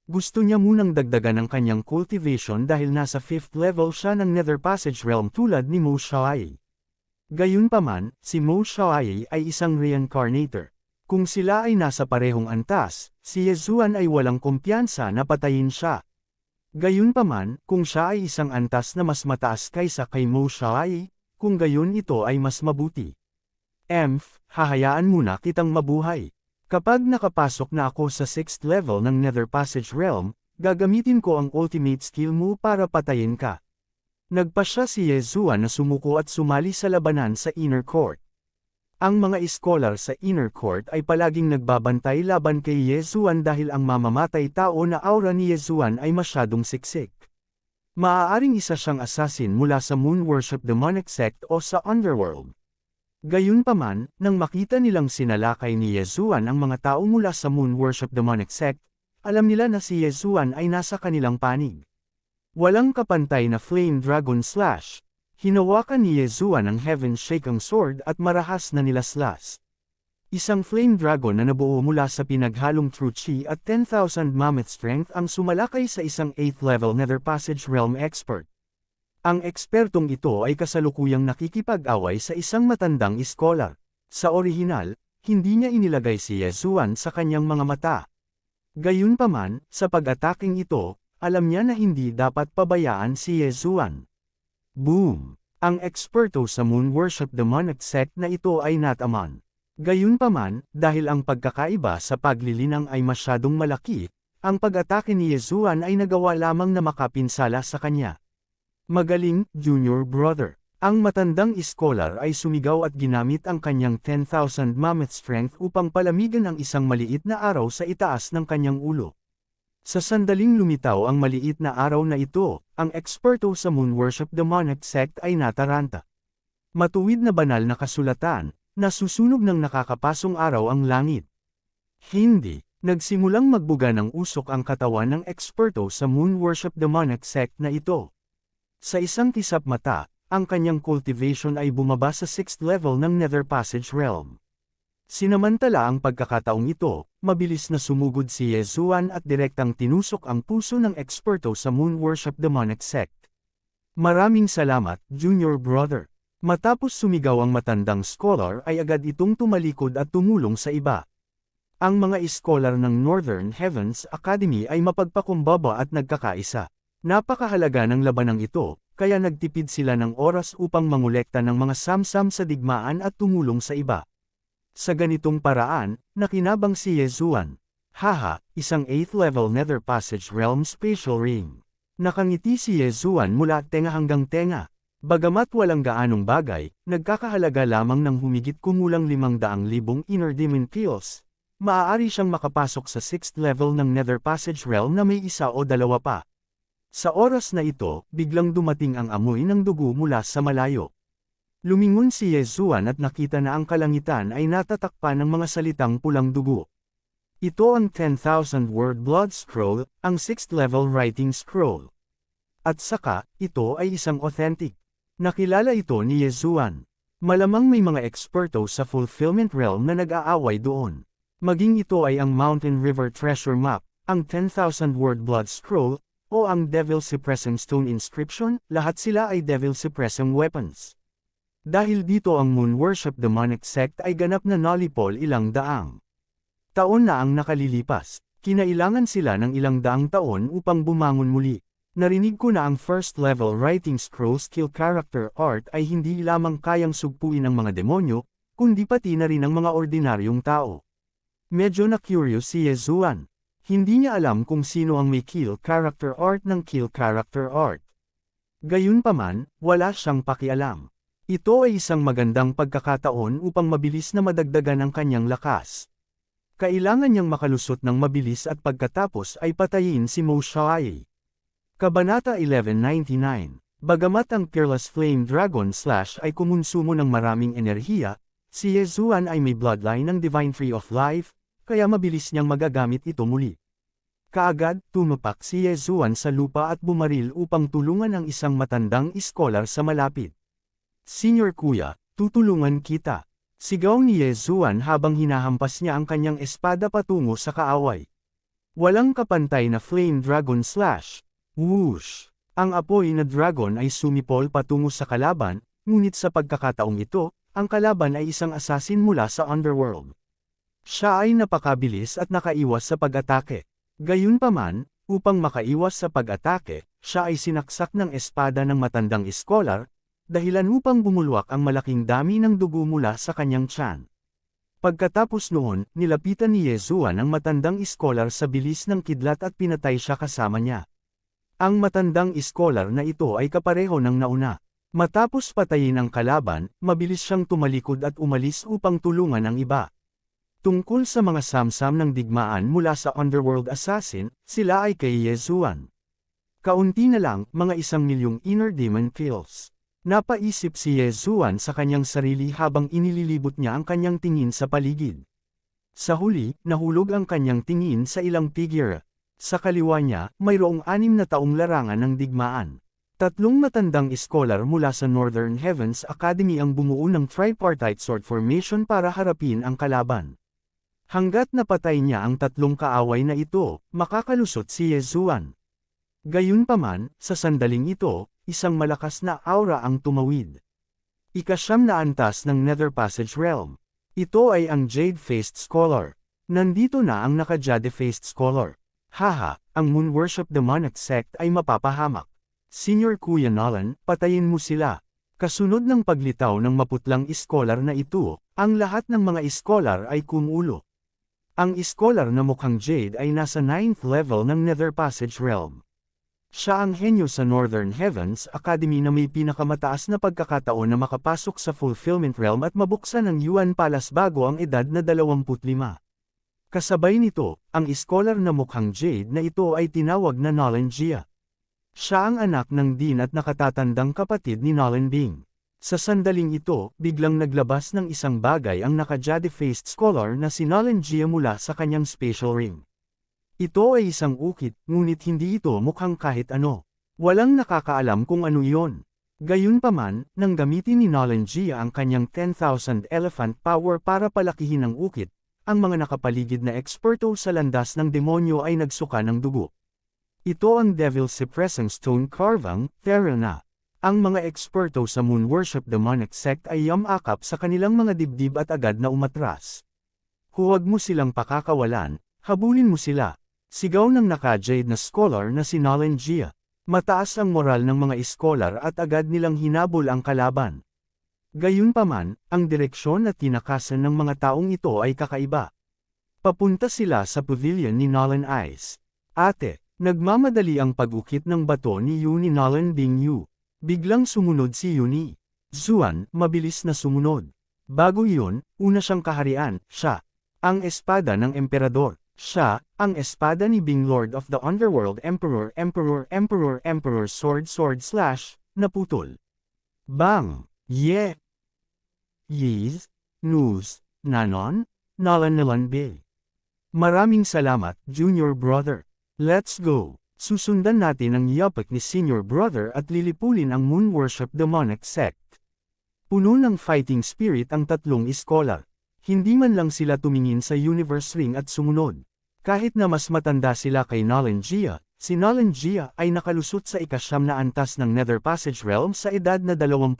Gusto niya munang dagdagan ang kanyang cultivation dahil nasa 5th level siya ng Nether Passage Realm tulad ni Mushaye. Gayunpaman, si Mushaye ay isang reincarnator. Kung sila ay nasa parehong antas, si Yezuan ay walang kumpiyansa na patayin siya. Gayunpaman, kung siya ay isang antas na mas mataas kaysa kay Mushaye, kung gayon ito ay mas mabuti. Hahayaan muna kitang mabuhay. Kapag nakapasok na ako sa 6th level ng Nether Passage Realm, gagamitin ko ang ultimate skill mo para patayin ka. Nagpasya si Yezuan na sumuko at sumali sa labanan sa inner court. Ang mga iskolar sa inner court ay palaging nagbabantay laban kay Yezuan dahil ang mamamatay tao na aura ni Yezuan ay masyadong siksik. Maaaring isa siyang assassin mula sa Moon Worship Demonic Sect o sa Underworld. Gayunpaman, nang makita nilang sinalakay ni Yezuan ang mga tao mula sa moon worship demonic sect, alam nila na si Yezuan ay nasa kanilang panig. Walang kapantay na flame dragon slash. Hinawakan ni Yezuan ang heaven-shaking sword at marahas na nilaslas. Isang flame dragon na nabuo mula sa pinaghalong true chi at 10,000 mammoth strength ang sumalakay sa isang 8th level nether passage realm expert. Ang ekspertong ito ay kasalukuyang nakikipag-away sa isang matandang iskolar. Sa orihinal, hindi niya inilagay si Yezuan sa kanyang mga mata. Gayunpaman, sa pag-ataking ito, alam niya na hindi dapat pabayaan si Yezuan. Boom! Ang eksperto sa moon worship demonic sect na ito ay nataman. Gayunpaman, dahil ang pagkakaiba sa paglilinang ay masyadong malaki, ang pag-atake ni Yezuan ay nagawa lamang na makapinsala sa kanya. Magaling, junior brother. Ang matandang iskolar ay sumigaw at ginamit ang kanyang 10,000 mammoth strength upang palamigan ang isang maliit na araw sa itaas ng kanyang ulo. Sa sandaling lumitaw ang maliit na araw na ito, ang eksperto sa moon worship demonic sect ay nataranta. Matuwid na banal na kasulatan, na susunog ng nakakapasong araw ang langit. Hindi, nagsimulang magbuga ng usok ang katawan ng eksperto sa moon worship demonic sect na ito. Sa isang kisap mata, ang kanyang cultivation ay bumaba sa 6th level ng nether passage realm. Sinamantala ang pagkakataong ito, mabilis na sumugod si Yezuan at direktang tinusok ang puso ng eksperto sa moon worship demonic sect. Maraming salamat, junior brother. Matapos sumigaw ang matandang scholar ay agad itong tumalikod at tumulong sa iba. Ang mga iskolar ng Northern Heavens Academy ay mapagpakumbaba at nagkakaisa. Napakahalaga ng labanang ito, kaya nagtipid sila ng oras upang mangolekta ng mga samsam sa digmaan at tumulong sa iba. Sa ganitong paraan, nakinabang si Yezuan. Haha, isang 8th level nether passage realm spatial ring. Nakangiti si Yezuan mula tenga hanggang tenga. Bagamat walang gaanong bagay, nagkakahalaga lamang ng humigit kumulang 500,000 inner demon pills. Maaari siyang makapasok sa 6th level ng nether passage realm na may isa o dalawa pa. Sa oras na ito, biglang dumating ang amoy ng dugo mula sa malayo. Lumingon si Yezuan at nakita na ang kalangitan ay natatakpan ng mga salitang pulang dugo. Ito ang 10,000 word blood scroll, ang 6th level writing scroll. At saka, ito ay isang authentic. Nakilala ito ni Yezuan. Malamang may mga eksperto sa fulfillment realm na nag-aaway doon. Maging ito ay ang Mountain River Treasure Map, ang 10,000 word blood scroll, o ang Devil Suppressing Stone Inscription, lahat sila ay Devil Suppressing Weapons. Dahil dito ang moon worship demonic sect ay ganap na nalipol ilang daang taon na ang nakalilipas. Kinailangan sila ng ilang daang taon upang bumangon muli. Narinig ko na ang first level writing scroll skill character art ay hindi lamang kayang sugpuin ng mga demonyo, kundi pati na rin ng mga ordinaryong tao. Medyo na-curious si Yezuan. Hindi niya alam kung sino ang may kill character art ng kill character art. Gayunpaman, wala siyang pakialam. Ito ay isang magandang pagkakataon upang mabilis na madagdagan ang kanyang lakas. Kailangan niyang makalusot ng mabilis at pagkatapos ay patayin si Mo Xiaoye. Kabanata 1199. Bagamat ang Peerless Flame Dragon Slash ay kumonsumo ng maraming enerhiya, si Yezuan ay may bloodline ng Divine Tree of Life, kaya mabilis niyang magagamit ito muli. Kaagad, tumapak si Yezuan sa lupa at bumaril upang tulungan ang isang matandang iskolar sa malapit. Senior kuya, tutulungan kita. Sigaw ni Yezuan habang hinahampas niya ang kanyang espada patungo sa kaaway. Walang kapantay na flame dragon slash. Whoosh! Ang apoy na dragon ay sumipol patungo sa kalaban, ngunit sa pagkakataong ito, ang kalaban ay isang assassin mula sa underworld. Siya ay napakabilis at nakaiwas sa pag-atake. Gayunpaman, upang makaiwas sa pag-atake, siya ay sinaksak ng espada ng matandang iskolar, dahilan upang bumulwak ang malaking dami ng dugo mula sa kanyang tiyan. Pagkatapos noon, nilapitan ni Yezuan ang matandang iskolar sa bilis ng kidlat at pinatay siya kasama niya. Ang matandang iskolar na ito ay kapareho ng nauna. Matapos patayin ang kalaban, mabilis siyang tumalikod at umalis upang tulungan ang iba. Tungkol sa mga samsam ng digmaan mula sa underworld assassin, sila ay kay Yezuan. Kaunti na lang, mga 1,000,000 inner demon kills. Napaisip si Yezuan sa kanyang sarili habang inililibot niya ang kanyang tingin sa paligid. Sa huli, nahulog ang kanyang tingin sa ilang figure. Sa kaliwa niya, mayroong 6 na taong larangan ng digmaan. 3 matandang iskolar mula sa Northern Heavens Academy ang bumuo ng tripartite sword formation para harapin ang kalaban. Hanggat napatay niya ang 3 kaaway na ito, makakalusot si Yezuan. Gayunpaman, sa sandaling ito, isang malakas na aura ang tumawid. Ika-9 na antas ng Nether Passage Realm. Ito ay ang Jade-Faced Scholar. Nandito na ang naka-Jade-Faced Scholar. Haha, ang Moon Worship Demonic Sect ay mapapahamak. Senior Kuya Nolan, patayin mo sila. Kasunod ng paglitaw ng maputlang iskolar na ito, ang lahat ng mga iskolar ay kumulo. Ang iskolar na mukhang Jade ay nasa 9th level ng Nether Passage Realm. Siya ang henyo sa Northern Heavens Academy na may pinakamataas na pagkakataon na makapasok sa Fulfillment Realm at mabuksan ang Yuan Palace bago ang edad na 25. Kasabay nito, ang iskolar na mukhang Jade na ito ay tinawag na Nolan Jia. Siya ang anak ng Dean at nakatatandang kapatid ni Nolan Bing. Sa sandaling ito, biglang naglabas ng isang bagay ang naka-Jade-Faced Scholar na si Nolan Jia mula sa kanyang spatial ring. Ito ay isang ukit, ngunit hindi ito mukhang kahit ano. Walang nakakaalam kung ano iyon. Gayunpaman, nang gamitin ni Nolan Jia ang kanyang 10,000 elephant power para palakihin ang ukit, ang mga nakapaligid na eksperto sa landas ng demonyo ay nagsuka ng dugo. Ito ang Devil Suppressing Stone Carving, Therana. Ang mga eksperto sa Moon Worship Demonic Sect ay yamakap sa kanilang mga dibdib at agad na umatras. Huwag mo silang pakakawalan, habulin mo sila. Sigaw ng naka-Jade na scholar na si Nolan Jia. Mataas ang moral ng mga iskolar at agad nilang hinabol ang kalaban. Gayunpaman, ang direksyon at tinakasan ng mga taong ito ay kakaiba. Papunta sila sa pavilion ni Nolan Ice. Ate, nagmamadali ang pag-ukit ng bato ni Yu ni Nolan Bing Yu. Biglang sumunod si Yuni. Zuan, mabilis na sumunod. Bago iyon, una siyang kaharian, siya. Ang espada ng emperador. Siya, ang espada ni Bing Lord of the Underworld Emperor Sword Slash, naputol. Bang! Ye! Yiz! News! Nanon? Nalan Bay. Maraming salamat, Junior Brother. Let's go! Susundan natin ang yapak ni Senior Brother at lilipulin ang Moon Worship Demonic Sect. Puno ng fighting spirit ang 3 iskolar. Hindi man lang sila tumingin sa Universe Ring at sumunod. Kahit na mas matanda sila kay Nolan Jia, si Nolan Jia ay nakalusot sa ika-9 na antas ng Nether Passage Realm sa edad na 21.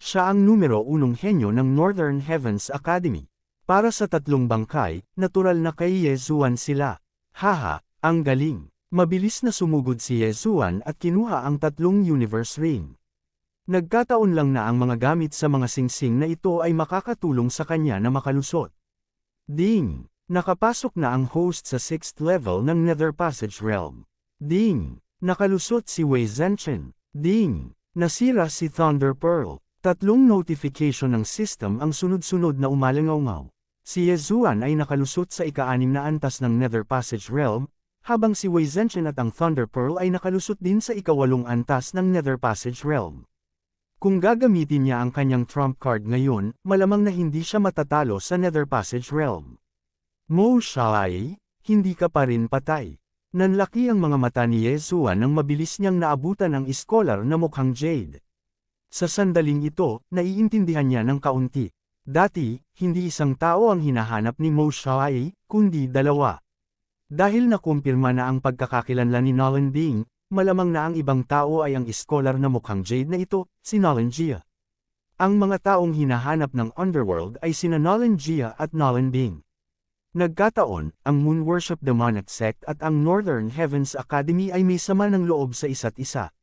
Siya ang numero 1 henyo ng Northern Heavens Academy. Para sa 3 bangkay, natural na kay Yezuan sila. Haha, ang galing. Mabilis na sumugod si Yezuan at kinuha ang 3 Universe Ring. Nagkataon lang na ang mga gamit sa mga singsing na ito ay makakatulong sa kanya na makalusot. Ding! Nakapasok na ang host sa 6th level ng Nether Passage Realm. Ding! Nakalusot si Wei Zhenchen. Ding! Nasira si Thunder Pearl. 3 notification ng system ang sunod-sunod na umalingaw. Si Yezuan ay nakalusot sa ika-6 na antas ng Nether Passage Realm, habang si Wei Zhenchen at ang Thunder Pearl ay nakalusot din sa ika-8 antas ng Nether Passage Realm. Kung gagamitin niya ang kanyang trump card ngayon, malamang na hindi siya matatalo sa Nether Passage Realm. Mo Xiaoyi, hindi ka pa rin patay. Nanlaki ang mga mata ni Yezuan nang mabilis niyang naabutan ang iskolar na mukhang Jade. Sa sandaling ito, naiintindihan niya ng kaunti. Dati, hindi isang tao ang hinahanap ni Mo Xiaoyi, kundi 2. Dahil nakumpirma na ang pagkakakilanlan ni Nolan Bing, malamang na ang ibang tao ay ang iskolar na mukhang Jade na ito, si Nolan Jia. Ang mga taong hinahanap ng Underworld ay sina Nolan Jia at Nolan Bing. Nagkataon, ang Moon Worship Demonic Sect at ang Northern Heavens Academy ay may sama ng loob sa isa't isa.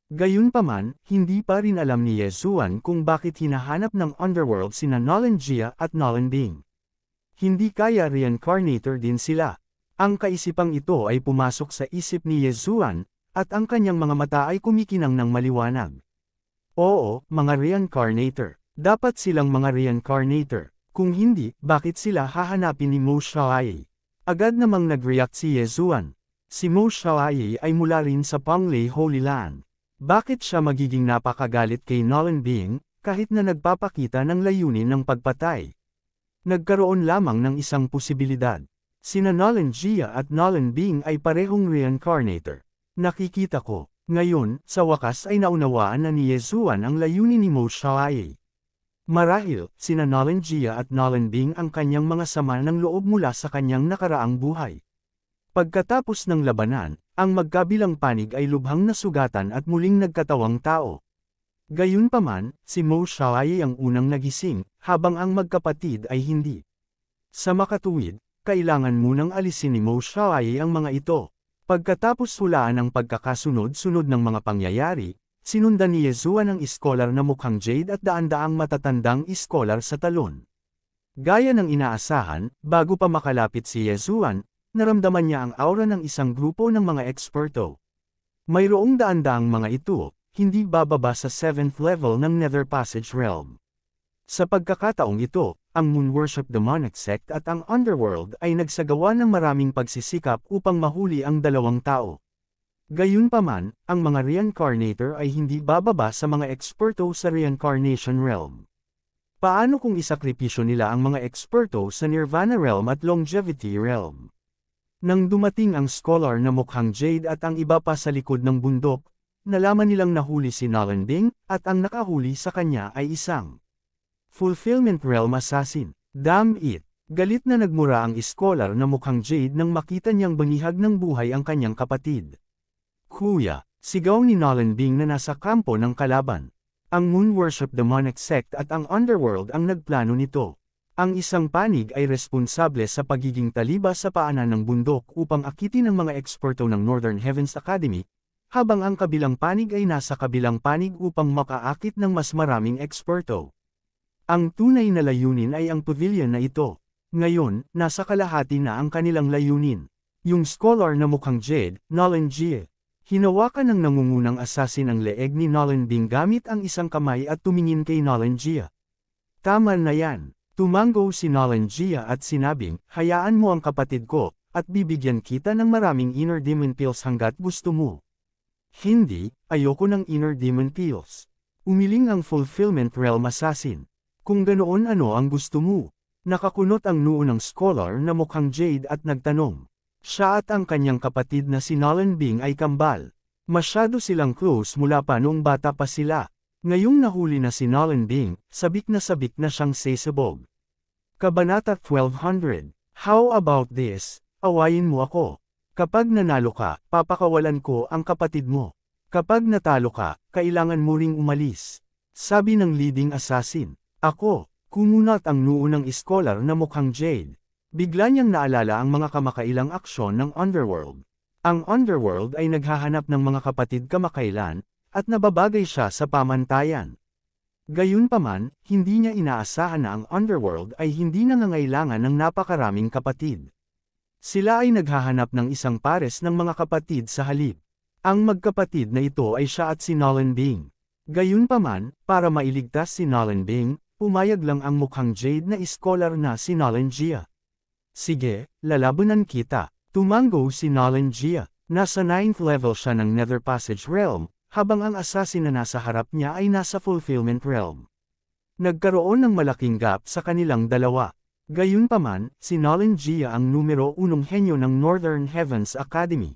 Gayunpaman, hindi pa rin alam ni Yezuan kung bakit hinahanap ng Underworld sina Nolan Jia at Nolan Bing. Hindi kaya reincarnator din sila. Ang kaisipang ito ay pumasok sa isip ni Yezuan, at ang kanyang mga mata ay kumikinang ng maliwanag. Oo, mga reincarnator. Dapat silang mga reincarnator. Kung hindi, bakit sila hahanapin ni Mo Xiaoyi? Agad namang nag-react si Yezuan. Si Mo Xiaoyi ay mula rin sa Panglei Holy Land. Bakit siya magiging napakagalit kay Nolan Bing, kahit na nagpapakita ng layunin ng pagpatay? Nagkaroon lamang ng isang posibilidad. Sina Nolan Jia at Nolan Bing ay parehong reincarnator. Nakikita ko. Ngayon, sa wakas ay naunawaan na ni Yezuan ang layunin ni Mo Xiaoye. Marahil, sina Nolan Jia at Nolan Bing ang kanyang mga sama ng loob mula sa kanyang nakaraang buhay. Pagkatapos ng labanan, ang magkabilang panig ay lubhang nasugatan at muling nagkatawang tao. Gayunpaman, si Mo Xiaoye ang unang nagising, habang ang magkapatid ay hindi. Sa makatuwid, kailangan munang alisin ni Mo Xiaoye ang mga ito. Pagkatapos hulaan ang pagkakasunod-sunod ng mga pangyayari, sinundan ni Yezuan ang iskolar na mukhang Jade at daan-daang matatandang iskolar sa talon. Gaya ng inaasahan, bago pa makalapit si Yezuan, naramdaman niya ang aura ng isang grupo ng mga eksperto. Mayroong daan-daang mga ito, hindi bababa sa 7th level ng Nether Passage Realm. Sa pagkakataong ito, ang Moon Worship Demonic Sect at ang Underworld ay nagsagawa ng maraming pagsisikap upang mahuli ang dalawang tao. Gayunpaman, ang mga reincarnator ay hindi bababa sa mga eksperto sa Reincarnation Realm. Paano kung isakripisyo nila ang mga eksperto sa Nirvana Realm at Longevity Realm? Nang dumating ang scholar na mukhang Jade at ang iba pa sa likod ng bundok, nalaman nilang nahuli si Nolan Bing, at ang nakahuli sa kanya ay isang Fulfillment Realm Assassin. Damn it! Galit na nagmura ang iskolar na mukhang Jade nang makita niyang banihag ng buhay ang kanyang kapatid. Kuya, sigaw ni Nolan Bing na nasa kampo ng kalaban. Ang Moon Worship Demonic Sect at ang Underworld ang nagplano nito. Ang isang panig ay responsable sa pagiging taliba sa paanan ng bundok upang akitin ang mga eksperto ng Northern Heavens Academy, habang ang kabilang panig ay nasa kabilang panig upang makaakit ng mas maraming eksperto. Ang tunay na layunin ay ang pavilion na ito. Ngayon, nasa kalahati na ang kanilang layunin. Yung scholar na mukhang Jade, Nolan Jia. Hinawakan ng nangungunang assassin ang leeg ni Nolan Bing gamit ang isang kamay at tumingin kay Nolan Jia. Tama na yan. Tumango si Nolan Jia at sinabing, hayaan mo ang kapatid ko, at bibigyan kita ng maraming inner demon pills hanggat gusto mo. Hindi, ayoko ng inner demon pills. Umiling ang Fulfillment Realm Assassin. Kung ganoon ano ang gusto mo? Nakakunot ang noo ng scholar na mukhang Jade at nagtanong. Siya at ang kanyang kapatid na si Nolan Bing ay kambal. Masyado silang close mula pa noong bata pa sila. Ngayong nahuli na si Nolan Bing, sabik na siyang sesabog. Kabanata 1200. How about this? Awayin mo ako. Kapag nanalo ka, papakawalan ko ang kapatid mo. Kapag natalo ka, kailangan mo ring umalis. Sabi ng leading assassin. Ako, kumunat ang noo ng iskolar na mukhang Jade. Bigla niyang naalala ang mga kamakailang aksyon ng Underworld. Ang Underworld ay naghahanap ng mga kapatid kamakailan, at nababagay siya sa pamantayan. Gayunpaman, hindi niya inaasahan na ang Underworld ay hindi nangangailangan ng napakaraming kapatid. Sila ay naghahanap ng isang pares ng mga kapatid sa halip. Ang magkapatid na ito ay siya at si Nolan Bing. Gayunpaman, para mailigtas si Nolan Bing, pumayag lang ang mukhang Jade na iskolar na si Nolan Jia. Sige, lalabanan kita. Tumango si Nolan Jia. Nasa 9th level siya ng Nether Passage Realm, habang ang assassin na nasa harap niya ay nasa Fulfillment Realm. Nagkaroon ng malaking gap sa kanilang dalawa. Gayunpaman, si Nolan Jia ang numero 1 henyo ng Northern Heavens Academy.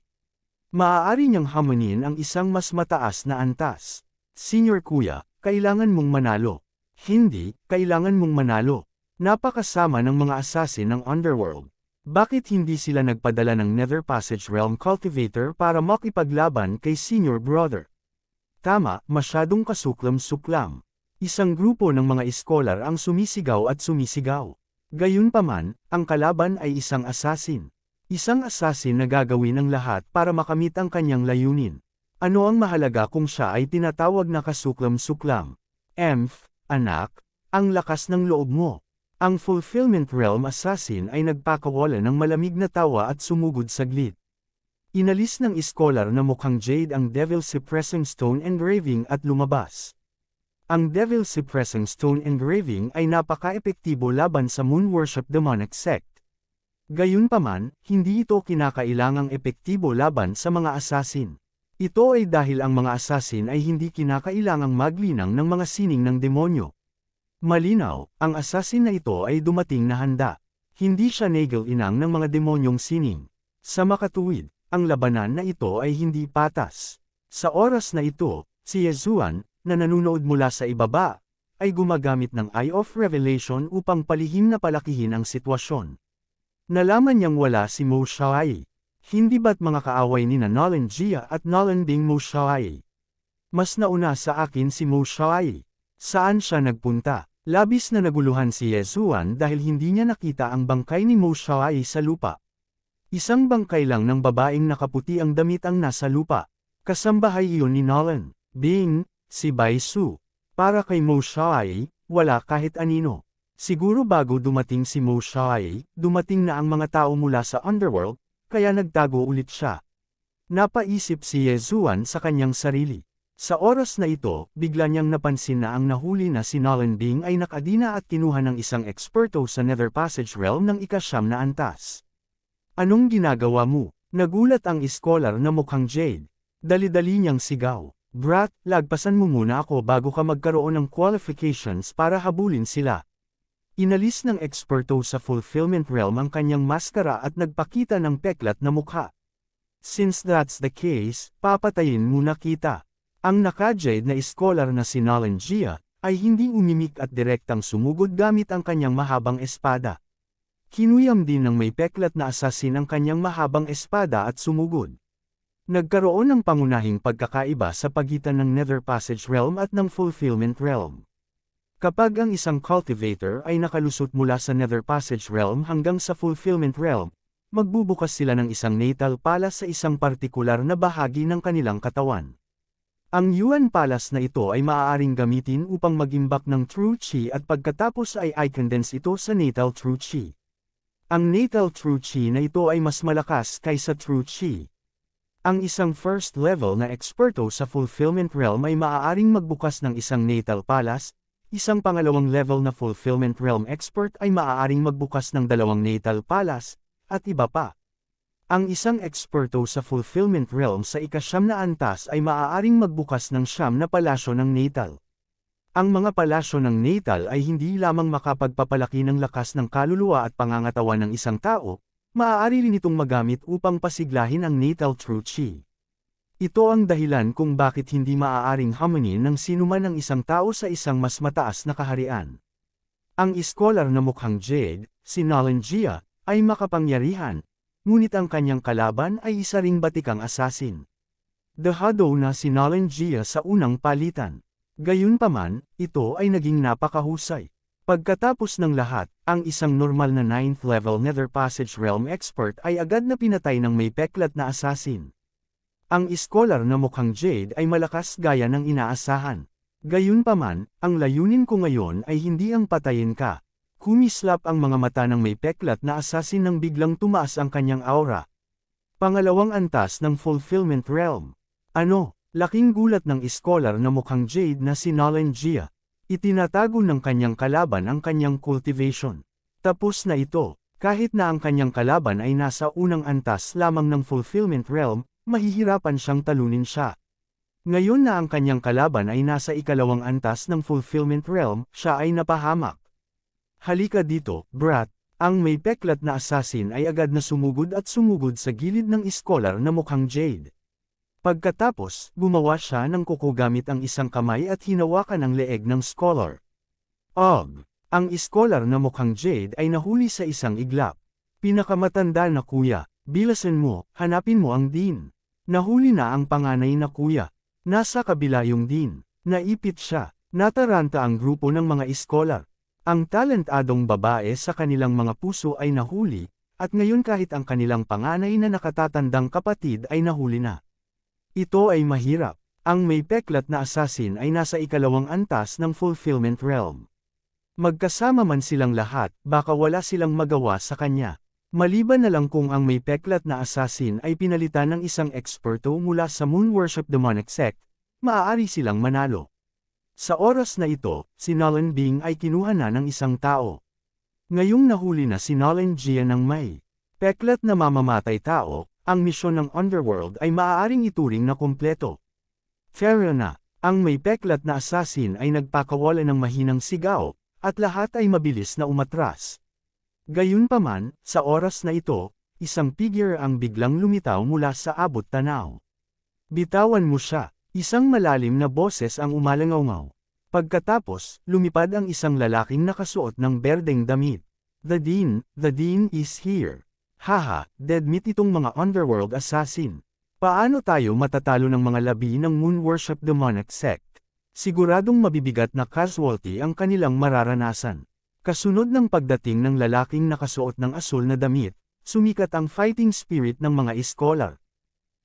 Maaari niyang hamunin ang isang mas mataas na antas. Senior Kuya, kailangan mong manalo. Hindi, kailangan mong manalo. Napakasama ng mga assassin ng Underworld. Bakit hindi sila nagpadala ng Nether Passage Realm Cultivator para makipaglaban kay Senior Brother? Tama, masyadong kasuklam-suklam. Isang grupo ng mga iskolar ang sumisigaw at sumisigaw. Gayunpaman, ang kalaban ay isang assassin. Isang assassin na gagawin ang lahat para makamit ang kanyang layunin. Ano ang mahalaga kung siya ay tinatawag na kasuklam-suklam? Anak, ang lakas ng loob mo. Ang Fulfillment Realm Assassin ay nagpakawala ng malamig na tawa at sumugod saglit. Inalis ng iskolar na mukhang Jade ang Devil Suppressing Stone Engraving at lumabas. Ang Devil Suppressing Stone Engraving ay napaka-epektibo laban sa Moon Worship Demonic Sect. Gayunpaman, hindi ito kinakailangang epektibo laban sa mga assassin. Ito ay dahil ang mga assassin ay hindi kinakailangang maglinang ng mga sining ng demonyo. Malinaw, ang assassin na ito ay dumating na handa. Hindi siya nagel-inang ng mga demonyong sining. Sa makatuwid, ang labanan na ito ay hindi patas. Sa oras na ito, si Yezuan, na nanunood mula sa ibaba, ay gumagamit ng Eye of Revelation upang palihim na palakihin ang sitwasyon. Nalaman niyang wala si Mo Xiaoyi. Hindi ba't mga kaaway ni Nolan Jia at Nolan Ding Mo Xiaoyi? Mas nauna sa akin si Mo Xiaoyi. Saan siya nagpunta? Labis na naguluhan si Yezuan dahil hindi niya nakita ang bangkay ni Mo Xiaoyi sa lupa. Isang bangkay lang ng babaeng nakaputi ang damit ang nasa lupa. Kasambahay iyon ni Nolan Ding, si Bai Su. Para kay Mo Xiaoyi, wala kahit anino. Siguro bago dumating si Mo Xiaoyi, dumating na ang mga tao mula sa underworld, kaya nagtago ulit siya. Napaisip si Yezuan sa kanyang sarili. Sa oras na ito, bigla niyang napansin na ang nahuli na si Nolan Ding ay nakadina at kinuha ng isang eksperto sa Nether Passage Realm ng ika-9 na antas. Anong ginagawa mo? Nagulat ang iskolar na mukhang Jade. Dali-dali niyang sigaw. Brat, lagpasan mo muna ako bago ka magkaroon ng qualifications para habulin sila. Inalis ng eksperto sa Fulfillment Realm ang kanyang maskara at nagpakita ng peklat na mukha. Since that's the case, papatayin muna kita. Ang naka-jade na iskolar na si Nolan Jia, ay hindi umimik at direktang sumugod gamit ang kanyang mahabang espada. Kinuyam din ng may peklat na assassin ang kanyang mahabang espada at sumugod. Nagkaroon ng pangunahing pagkakaiba sa pagitan ng Nether Passage Realm at ng Fulfillment Realm. Kapag ang isang cultivator ay nakalusot mula sa Nether Passage Realm hanggang sa Fulfillment Realm, magbubukas sila ng isang natal palace sa isang partikular na bahagi ng kanilang katawan. Ang Yuan Palace na ito ay maaaring gamitin upang mag-imbak ng True Qi at pagkatapos ay i-condense ito sa natal True Qi. Ang natal True Qi na ito ay mas malakas kaysa True Qi. Ang isang first level na eksperto sa Fulfillment Realm ay maaaring magbukas ng isang natal palace. Isang pangalawang level na Fulfillment Realm expert ay maaaring magbukas ng 2 natal palace, at iba pa. Ang isang eksperto sa Fulfillment Realm sa ika-9 na antas ay maaaring magbukas ng 9 na palasyo ng natal. Ang mga palasyo ng natal ay hindi lamang makapagpapalaki ng lakas ng kaluluwa at pangangatawan ng isang tao, maaari rin itong magamit upang pasiglahin ang natal True Qi. Ito ang dahilan kung bakit hindi maaaring hamunin ng sinuman ng isang tao sa isang mas mataas na kaharian. Ang iskolar na mukhang Jade, si Nolan Jia, ay makapangyarihan, ngunit ang kanyang kalaban ay isa ring batikang assassin. Dehado na si Nolan Jia sa unang palitan. Gayunpaman, ito ay naging napakahusay. Pagkatapos ng lahat, ang isang normal na 9th level Nether Passage Realm expert ay agad na pinatay ng may peklat na assassin. Ang iskolar na mukhang Jade ay malakas gaya ng inaasahan. Gayunpaman, ang layunin ko ngayon ay hindi ang patayin ka. Kumislap ang mga mata ng may peklat na assassin nang biglang tumaas ang kanyang aura. Pangalawang antas ng Fulfillment Realm. Ano? Laking gulat ng iskolar na mukhang Jade na si Nolan Jia. Itinatago ng kanyang kalaban ang kanyang cultivation. Tapos na ito, kahit na ang kanyang kalaban ay nasa unang antas lamang ng Fulfillment Realm, mahihirapan siyang talunin siya. Ngayon na ang kanyang kalaban ay nasa ikalawang antas ng Fulfillment Realm, siya ay napahamak. Halika dito, brat. Ang may peklat na assassin ay agad na sumugod sa gilid ng iskolar na mukhang Jade. Pagkatapos, gumawa siya ng kuko gamit ang isang kamay at hinawakan ang leeg ng scholar. Ang iskolar na mukhang Jade ay nahuli sa isang iglap. Pinakamatanda na kuya, bilasan mo, hanapin mo ang Dean. Nahuli na ang panganay na kuya. Nasa kabila yung Dean. Naipit siya. Nataranta ang grupo ng mga iskolar. Ang talentadong babae sa kanilang mga puso ay nahuli, at ngayon kahit ang kanilang panganay na nakatatandang kapatid ay nahuli na. Ito ay mahirap. Ang may peklat na assassin ay nasa ikalawang antas ng Fulfillment Realm. Magkasama man silang lahat, baka wala silang magawa sa kanya. Maliban na lang kung ang may peklat na assassin ay pinalitan ng isang eksperto mula sa Moon Worship Demonic Sect, maaari silang manalo. Sa oras na ito, si Nolan Bing ay kinuha na ng isang tao. Ngayong nahuli na si Nolan Jia ng may peklat na mamamatay tao, ang misyon ng Underworld ay maaaring ituring na kumpleto. Fair na, ang may peklat na assassin ay nagpakawala ng mahinang sigaw, at lahat ay mabilis na umatras. Gayunpaman, sa oras na ito, isang figure ang biglang lumitaw mula sa abot tanaw. Bitawan mo siya, isang malalim na boses ang umalangaw. Pagkatapos, lumipad ang isang lalaking nakasuot ng berdeng damit. The Dean is here. Haha, dead meat itong mga underworld assassin. Paano tayo matatalo ng mga labi ng moon worship demonic sect? Siguradong mabibigat na casualty ang kanilang mararanasan. Kasunod ng pagdating ng lalaking nakasuot ng asul na damit, sumikat ang fighting spirit ng mga iskolar.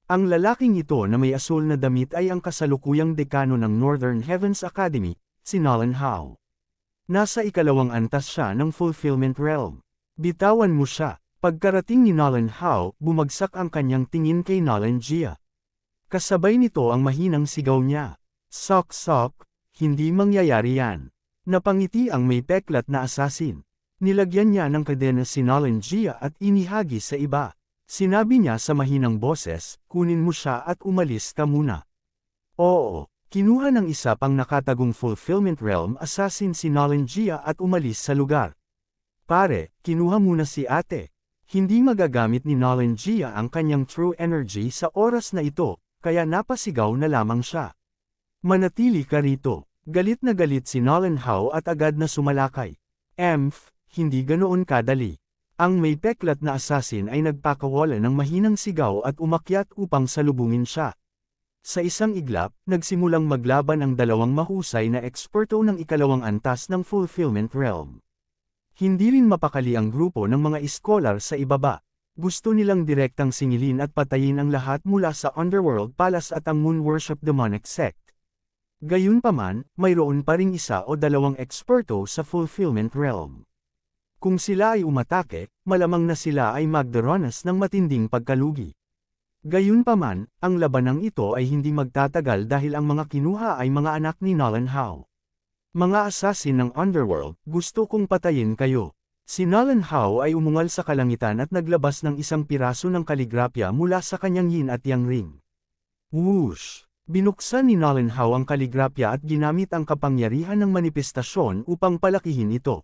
Ang lalaking ito na may asul na damit ay ang kasalukuyang dekano ng Northern Heavens Academy, si Nolan Howe. Nasa ikalawang antas siya ng Fulfillment Realm. Bitawan mo siya. Pagkarating ni Nolan Howe, bumagsak ang kanyang tingin kay Nolan Jia. Kasabay nito ang mahinang sigaw niya. Sok, hindi mangyayari yan. Napangiti ang may peklat na assassin. Nilagyan niya ng kadena si Nolan Jia at inihagis sa iba. Sinabi niya sa mahinang boses, kunin mo siya at umalis ka muna. Oo, kinuha ng isa pang nakatagong Fulfillment Realm assassin si Nolan Jia at umalis sa lugar. Pare, kinuha muna si ate. Hindi magagamit ni Nolan Jia ang kanyang true energy sa oras na ito, kaya napasigaw na lamang siya. Manatili ka rito. Galit na galit si Nolan Howe at agad na sumalakay. Hindi ganoon kadali. Ang may peklat na assassin ay nagpakawala ng mahinang sigaw at umakyat upang salubungin siya. Sa isang iglap, nagsimulang maglaban ang dalawang mahusay na eksperto ng ikalawang antas ng Fulfillment Realm. Hindi rin mapakali ang grupo ng mga iskolar sa ibaba. Gusto nilang direktang singilin at patayin ang lahat mula sa Underworld Palace at ang Moon Worship Demonic Sect. Gayunpaman, mayroon pa ring isa o dalawang eksperto sa Fulfillment Realm. Kung sila ay umatake, malamang na sila ay magdaranas ng matinding pagkalugi. Gayunpaman, ang labanang ito ay hindi magtatagal dahil ang mga kinuha ay mga anak ni Nolan Howe. Mga assassin ng Underworld, gusto kong patayin kayo. Si Nolan Howe ay umungal sa kalangitan at naglabas ng isang piraso ng kaligrapya mula sa kanyang yin at yang ring. Whoosh! Binuksan ni Nolan Howe ang kaligrapya at ginamit ang kapangyarihan ng manifestasyon upang palakihin ito.